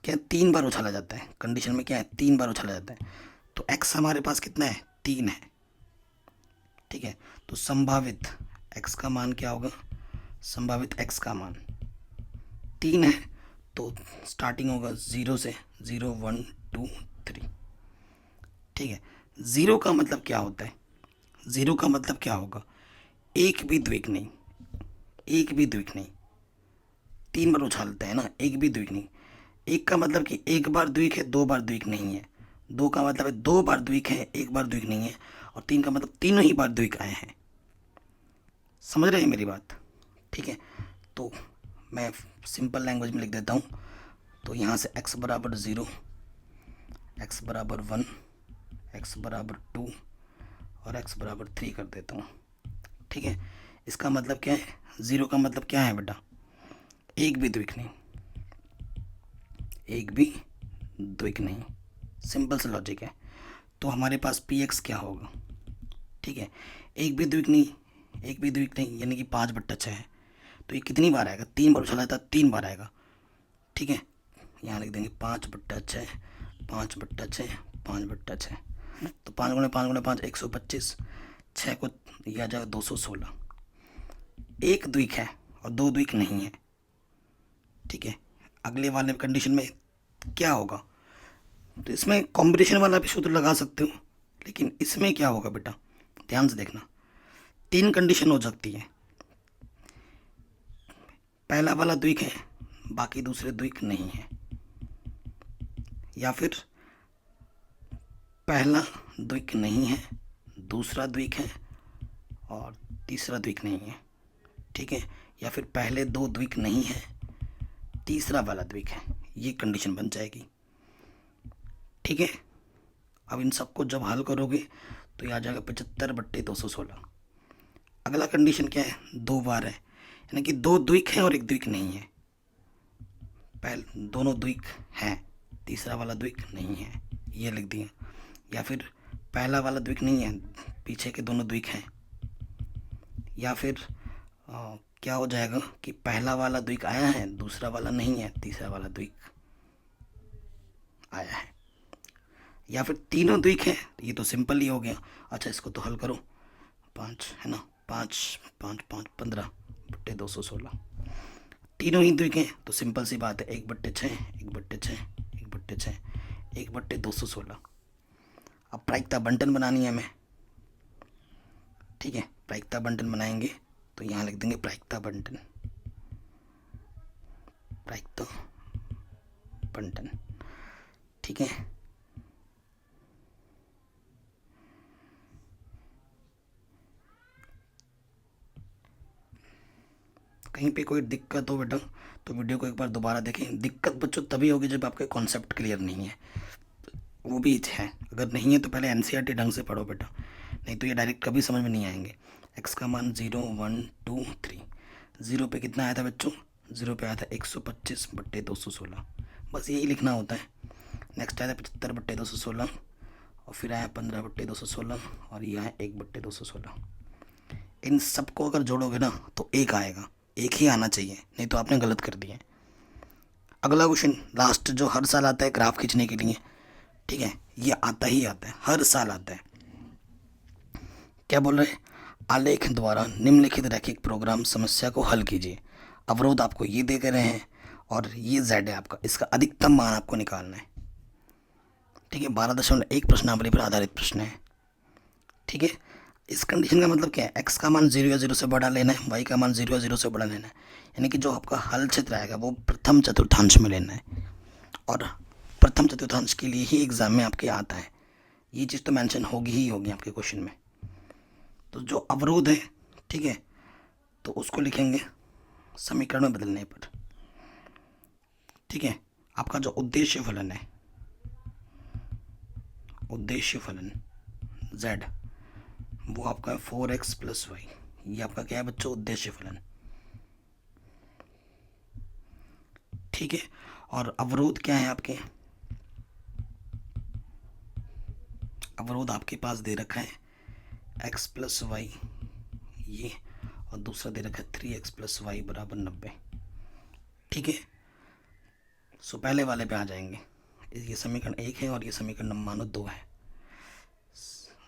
[SPEAKER 1] क्या 3 बार उछाला जाता है, कंडीशन में क्या है? 3 बार उछाला जाता है, तो x हमारे पास कितना है? 3 है। ठीक है, तो संभावित x का मान क्या होगा? संभावित x का मान 3 है, तो स्टार्टिंग होगा 0 से, 0 1 2 3। ठीक है, 0 का मतलब क्या होता है? 0 का मतलब क्या होगा? एक भी द्विक नहीं, एक भी द्विक नहीं। 3 बार उछालते हैं ना, एक भी द्विक नहीं। एक का मतलब कि एक बार द्विक है, 2 बार द्विक नहीं है। 2 का मतलब है 2 बार द्विक है, एक बार द्विक नहीं है। और 3 का मतलब तीनों ही बार द्विक आए हैं। समझ रहे हैं मेरी बात? ठीक है, तो मैं सिंपल लैंग्वेज में लिख देता हूँ। तो यहाँ से x बराबर 0, x बराबर 1, x बराबर 2 और x बराबर 3 कर देता हूँ। ठीक है, इसका मतलब क्या है? 0 का मतलब क्या है बेटा? एक भी द्विक नहीं, एक भी द्विक नहीं। सिंपल सा लॉजिक है। तो हमारे पास px क्या होगा? ठीक है, एक भी द्विक नहीं, एक भी द्विक नहीं, यानी कि 5/6 है। तो ये कितनी बार आएगा? 3 बार उछाला था, 3 बार आएगा। ठीक है, यहाँ लिख देंगे 5/6, 5/6, 5/6। तो 5 गुणे 5 गुणे 5 125, 6 को यह आ जाएगा 216। एक द्विक है और 2 द्विक नहीं है। ठीक है, अगले वाले कंडीशन में क्या होगा? तो इसमें कॉम्बिनेशन वाला भी सूत्र लगा सकते हो, लेकिन इसमें क्या होगा बेटा? ध्यान से देखना, 3 कंडीशन हो सकती है। पहला वाला द्विक है, बाकी दूसरे द्विक नहीं है, या फिर पहला द्विक नहीं है, दूसरा द्विक है और तीसरा द्विक नहीं है। ठीक है, या फिर पहले 2 द्विक नहीं है, तीसरा वाला द्विक है। ये कंडीशन बन जाएगी। ठीक है, अब इन सबको जब हल करोगे तो ये आ जाएगा 75/216। अगला कंडीशन क्या है? 2 बार है, यानी कि 2 द्विक है और एक द्विक नहीं है। पहले दोनों द्विक हैं, तीसरा वाला द्विक नहीं है, ये लिख दिया। या फिर पहला वाला द्विक नहीं है, पीछे के दोनों द्विक हैं। या फिर क्या हो जाएगा कि पहला वाला द्विक आया है, दूसरा वाला नहीं है, तीसरा वाला द्विक आया है। या फिर तीनों द्विक हैं, ये तो सिंपल ही हो गया। अच्छा, इसको तो हल करो, 5 है ना, 5 5 5 15/216। तीनों ही द्विक हैं, तो सिंपल सी बात है, 1/6, 1/6, 1/6, 1/216। अब प्रायिकता बंटन बनानी है हमें। ठीक है, प्रायिकता बंटन बनाएंगे तो यहाँ लिख देंगे प्रायिकता बंटन, प्रायिकता 5/10, ठीक है। कहीं पे कोई दिक्कत हो बेटा तो वीडियो को एक बार दोबारा देखें। दिक्कत बच्चों तभी होगी जब आपके कॉन्सेप्ट क्लियर नहीं है, वो भी है। अगर नहीं है तो पहले एनसीईआरटी ढंग से पढ़ो बेटा, नहीं तो ये डायरेक्ट कभी समझ में नहीं आएंगे। एक्स का मान 0, 1, 2, 3। 0 पे कितना आया था बच्चों? 0 पे आया था 125/216, बस यही लिखना होता है। नेक्स्ट आया था 75/216 और फिर आया 15/216 और ये आया 1/216। इन सबको अगर जोड़ोगे ना तो एक आएगा, एक ही आना चाहिए, नहीं तो आपने गलत कर दिया। अगला क्वेश्चन लास्ट जो हर साल आता है ग्राफ खींचने के लिए, ठीक है, ये आता ही आता है, हर साल आता है। क्या बोल रहे हैं? आलेख द्वारा निम्नलिखित रैखिक प्रोग्राम समस्या को हल कीजिए। अवरोध आपको ये दे रहे हैं और ये z है आपका, इसका अधिकतम मान आपको निकालना है, ठीक है। 12.1 प्रश्नावली पर आधारित प्रश्न है, ठीक है। इस कंडीशन का मतलब क्या है? x का मान 0 या 0 से बड़ा लेना है, y का मान 0 या 0 से बड़ा लेना है, यानी कि जो आपका हल क्षेत्र आएगा वो प्रथम चतुर्थांश में लेना है, और प्रथम चतुर्थांश के लिए ही एग्जाम में आपके आता है। ये चीज़ तो मेंशन होगी ही होगी आपके क्वेश्चन में। तो जो अवरोध है, ठीक है, तो उसको लिखेंगे समीकरण में बदलने पर, ठीक है। आपका जो उद्देश्य फलन है, उद्देश्य फलन z, वो आपका 4x + y, ये आपका क्या है बच्चों? उद्देश्य फलन, ठीक है। और अवरोध क्या है आपके? अवरोध आपके पास दे रखा है x + y ये, और दूसरा दे रखा है 3x + y = 90, ठीक है। सो पहले वाले पे आ जाएंगे। ये समीकरण 1 है और ये समीकरण मानो 2 है।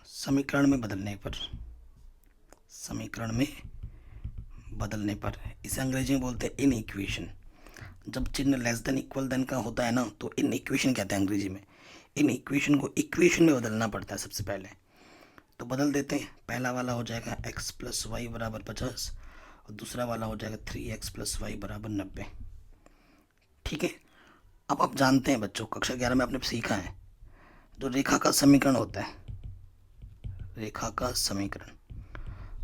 [SPEAKER 1] समीकरण में बदलने पर, समीकरण में बदलने पर इसे अंग्रेजी में बोलते हैं इन इक्वेशन। जब चिन्ह लेस देन इक्वल देन का होता है ना तो इन इक्वेशन कहते हैं अंग्रेजी में। इन इक्वेशन को इक्वेशन में बदलना पड़ता है सबसे पहले, तो बदल देते हैं। पहला वाला हो जाएगा x + y = 50 और दूसरा वाला हो जाएगा 3x + y = 90, ठीक है। अब आप जानते हैं बच्चों, कक्षा 11 में आपने सीखा है, जो रेखा का समीकरण होता है, रेखा का समीकरण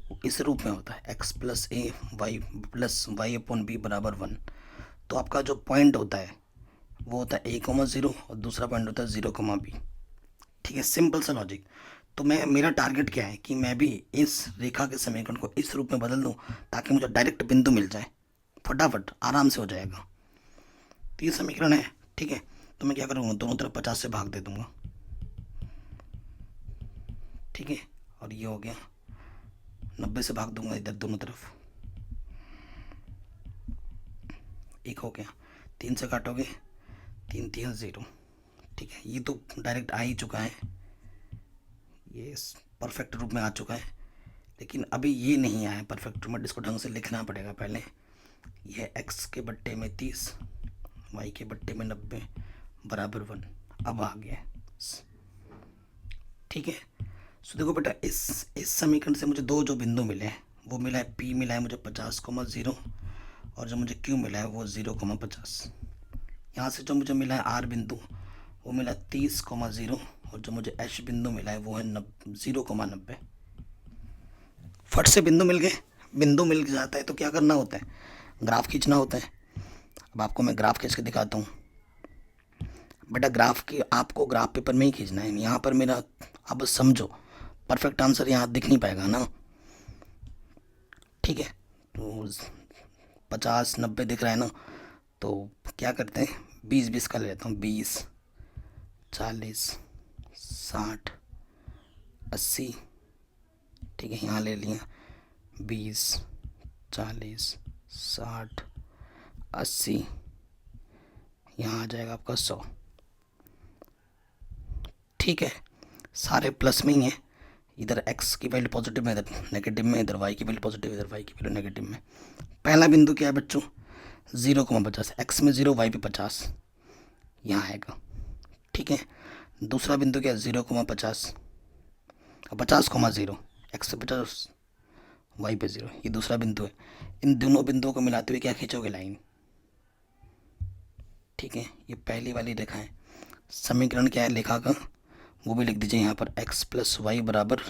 [SPEAKER 1] वो इस रूप में होता है x + a y + y/b = 1। तो आपका जो पॉइंट होता है वो होता है a,0 और दूसरा पॉइंट होता है 0,b, ठीक है। सिंपल सा लॉजिक। तो मेरा टारगेट क्या है कि मैं भी इस रेखा के समीकरण को इस रूप में बदल दूं ताकि मुझे डायरेक्ट बिंदु मिल जाए, फटाफट आराम से हो जाएगा। तो ये समीकरण है, ठीक है। तो मैं क्या करूँगा? दोनों तरफ 50 से भाग दे दूंगा, ठीक है। और ये हो गया 90 से भाग दूंगा इधर दोनों तरफ, एक हो गया। 3 से काटोगे 3 3 0, ठीक है। ये तो डायरेक्ट आ ही चुका है, ये परफेक्ट रूप में आ चुका है, लेकिन अभी ये नहीं आया परफेक्ट रूप में, इसको ढंग से लिखना पड़ेगा पहले। यह x के बट्टे में 30, y के बट्टे में 90 = 1, अब आ गया, ठीक है। सो देखो बेटा, इस समीकरण से मुझे दो जो बिंदु मिले हैं वो मिला है P मिला है मुझे 50,0 और जो मुझे Q मिला है वो 0,50। यहाँ से जो मुझे मिला है R बिंदु वो मिला 30,0 और जो मुझे H बिंदु मिला है वो है 0,90। फट से बिंदु मिल गए। बिंदु मिल जाता है तो क्या करना होता है? ग्राफ खींचना होता है। अब आपको मैं ग्राफ खींच के दिखाता हूँ बेटा। ग्राफ की आपको ग्राफ पेपर में ही खींचना है। यहाँ पर मेरा, अब समझो, परफेक्ट आंसर यहाँ दिख नहीं पाएगा ना, ठीक है। तो 50 90 दिख रहा है ना, तो क्या करते हैं 20 20 का ले लेता हूँ। 20 40 60 80, ठीक है, यहाँ ले लिया 20 40 60 80, यहाँ आ जाएगा आपका 100, ठीक है। सारे प्लस में ही हैं, इधर x की वैल्यू पॉजिटिव में, इधर नेगेटिव में, इधर y की वैल्यू पॉजिटिव, इधर y की वैल्यू नेगेटिव में। पहला बिंदु क्या है बच्चों? 0,50, x में 0 y पे 50, यहाँ आएगा, ठीक है। दूसरा बिंदु क्या है? 0,50 और 50,0, x पे 50 y पे 0, ये दूसरा बिंदु है। इन दोनों बिंदुओं को मिलाते हुए क्या खींचोगे? लाइन। ठीक है, ये पहली वाली रेखा है। समीकरण क्या है लेखा का, वो भी लिख दीजिए यहाँ पर, x प्लस वाई बराबर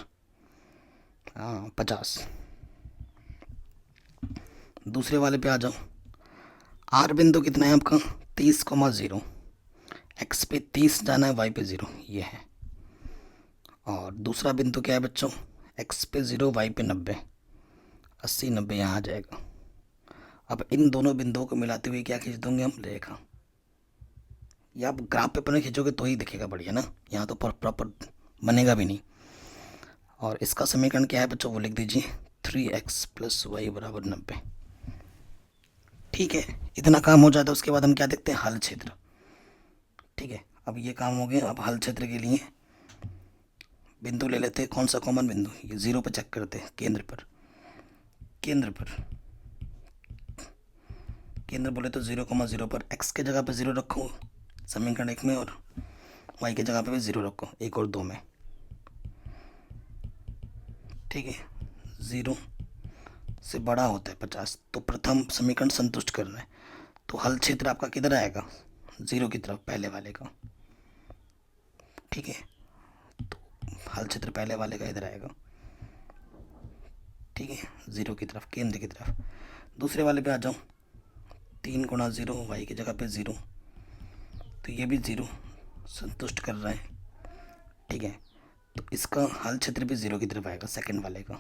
[SPEAKER 1] 50। दूसरे वाले पे आ जाओ। आर बिंदु कितना है आपका, 30,0। एक्स पे 30 जाना है, वाई पे 0, ये है। और दूसरा बिंदु क्या है बच्चों, एक्स पे 0, वाई पे 90, 80 90 यहाँ आ जाएगा। अब इन दोनों बिंदुओं को मिलाते हुए क्या खींच दोगे हम, रेखा। या आप ग्राफ पेपर में खींचोगे तो ही दिखेगा बढ़िया ना, यहाँ तो प्रॉपर बनेगा भी नहीं। और इसका समीकरण क्या है बच्चों, वो लिख दीजिए, 3x प्लस वाई बराबर 90। ठीक है, इतना काम हो जाता है। उसके बाद हम क्या देखते हैं, हल क्षेत्र। ठीक है, अब ये काम हो गया। अब हल क्षेत्र के लिए बिंदु ले लेते हैं, कौन सा कॉमन बिंदु, ये 0 पर चेक करते हैं, केंद्र पर। केंद्र बोले तो 0,0 पर x के जगह पे 0 रखो समीकरण 1 में, और y की जगह पे भी 0 रखो 1 और 2 में। ठीक है, 0 से बड़ा होता है 50, तो प्रथम समीकरण संतुष्ट करना है। तो हल क्षेत्र आपका किधर आएगा, 0 की तरफ, पहले वाले का। ठीक है, तो हल क्षेत्र पहले वाले का इधर आएगा। ठीक है, 0 की तरफ, केंद्र की तरफ। दूसरे वाले पे आ जाओ, 3 गुणा 0, वाई की जगह पे 0, तो ये भी 0 संतुष्ट कर रहा है। ठीक है, तो इसका हल क्षेत्र भी 0 की तरफ आएगा, सेकंड वाले का।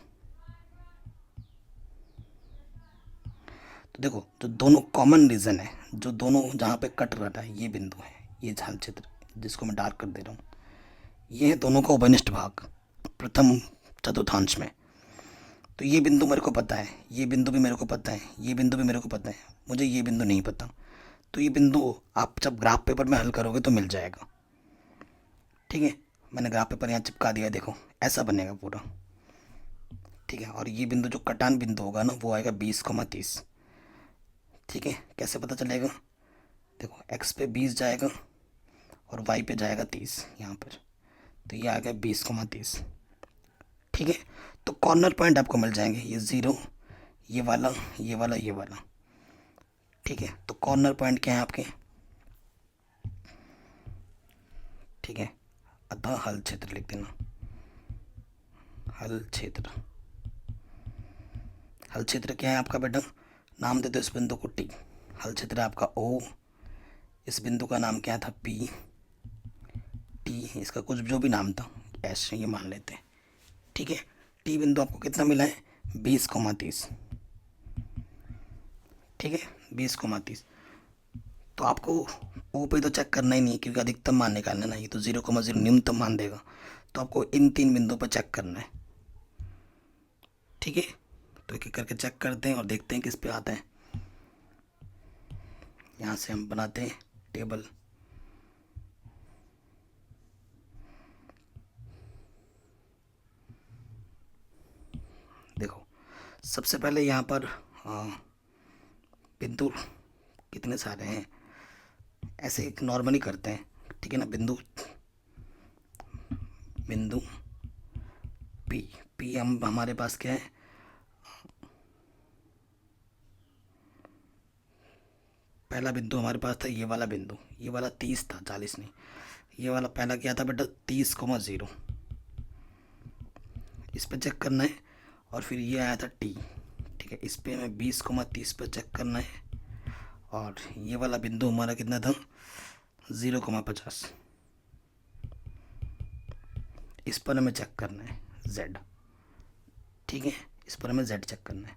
[SPEAKER 1] तो देखो, जो दोनों कॉमन रीजन है, जो दोनों जहाँ पे कट रहा है, ये बिंदु है, ये हल क्षेत्र जिसको मैं डार्क कर दे रहा हूँ, ये है दोनों का उभयनिष्ठ भाग प्रथम चतुर्थांश में। तो ये बिंदु मेरे को पता है, ये बिंदु भी मेरे को पता है, ये बिंदु भी मेरे को पता है, मुझे ये बिंदु नहीं पता। तो ये बिंदु आप जब ग्राफ पेपर में हल करोगे तो मिल जाएगा। ठीक है, मैंने ग्राफ पेपर यहाँ चिपका दिया, देखो ऐसा बनेगा पूरा। ठीक है, और ये बिंदु जो कटान बिंदु होगा ना, वो आएगा 20,30। ठीक है, कैसे पता चलेगा, देखो x पे 20 जाएगा और y पे जाएगा 30 यहाँ पर, तो ये आ गया 20,30। ठीक है, तो कॉर्नर पॉइंट आपको मिल जाएंगे, ये 0, ये वाला, ये वाला, ये वाला। ठीक है, तो कॉर्नर पॉइंट क्या है आपके। ठीक है, अतः हल क्षेत्र लिख देना, हल क्षेत्र। हल क्षेत्र क्या है आपका बेटा, नाम दे दो इस बिंदु को टी। हल क्षेत्र है आपका ओ, इस बिंदु का नाम क्या था, पी, टी, इसका कुछ जो भी नाम था, एस, ये मान लेते हैं। ठीक है, टी बिंदु आपको कितना मिला है, 20,30। ठीक है, 20,30। तो आपको ओ पे तो चेक करना ही नहीं, क्योंकि अधिकतम मान निकालना ना, ये तो 0,0 न्यूनतम मान देगा। तो आपको इन 3 बिंदुओं पर चेक करना है। ठीक है, तो एक एक करके चेक करते हैं और देखते हैं किस पे आता है। यहाँ से हम बनाते हैं टेबल। देखो, सबसे पहले यहाँ पर बिंदु कितने सारे हैं, ऐसे एक नॉर्मली करते हैं। ठीक है ना, बिंदु पी हम हमारे पास क्या है, पहला बिंदु हमारे पास था ये वाला बिंदु, ये वाला 30 था, 40 नहीं। ये वाला पहला क्या था बेटा, 30,0। इस पे चेक करना है। और फिर ये आया था टी। ठीक है, इस पे हमें 20,30 पर चेक करना है। और ये वाला बिंदु हमारा कितना था, 0,50। इस पर हमें चेक करना है z। ठीक है, इस पर हमें z चेक करना है।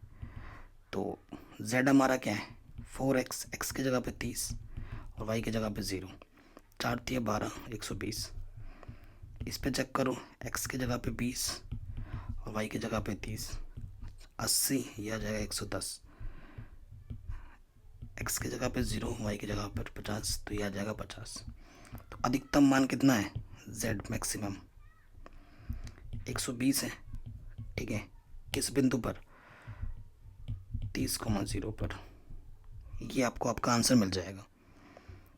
[SPEAKER 1] तो z हमारा क्या है, 4x, x की जगह पे 30 और y की जगह पे 0, 4 3 12, 120। इस पे चेक करो, x की जगह पे 20 और y की जगह पे 30, 80, यह आ जाएगा 110। x की जगह पे 0, y की जगह पर 50, तो यह आ जाएगा 50। तो अधिकतम मान कितना है, z मैक्सिमम 120 है। ठीक है, किस बिंदु पर, 30,0 पर। ये आपको आपका आंसर मिल जाएगा।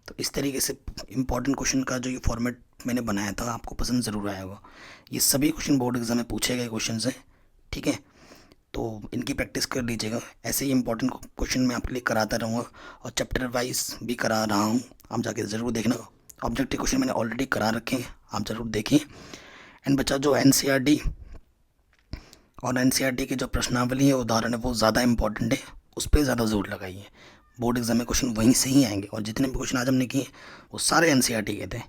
[SPEAKER 1] तो इस तरीके से इम्पॉर्टेंट क्वेश्चन का जो ये फॉर्मेट मैंने बनाया था, आपको पसंद ज़रूर आया होगा। ये सभी क्वेश्चन बोर्ड एग्जाम में पूछे गए क्वेश्चन हैं। ठीक है, तो इनकी प्रैक्टिस कर लीजिएगा। ऐसे ही इंपॉर्टेंट क्वेश्चन मैं आपके लिए कराता रहूँगा और चैप्टर वाइज भी करा रहा हूँ, आप जाके ज़रूर देखना। ऑब्जेक्टिव क्वेश्चन मैंने ऑलरेडी करा रखे हैं, आप ज़रूर देखें। एंड बच्चा जो एनसीईआरटी और एनसीईआरटी की जो प्रश्नावली है, उदाहरण है, वो ज़्यादा इंपॉर्टेंट है, उस पर ज़्यादा जोर लगाइए। बोर्ड एग्जाम में क्वेश्चन वहीं से ही आएंगे और जितने भी क्वेश्चन आज हमने किए वो सारे एनसीईआरटी के थे।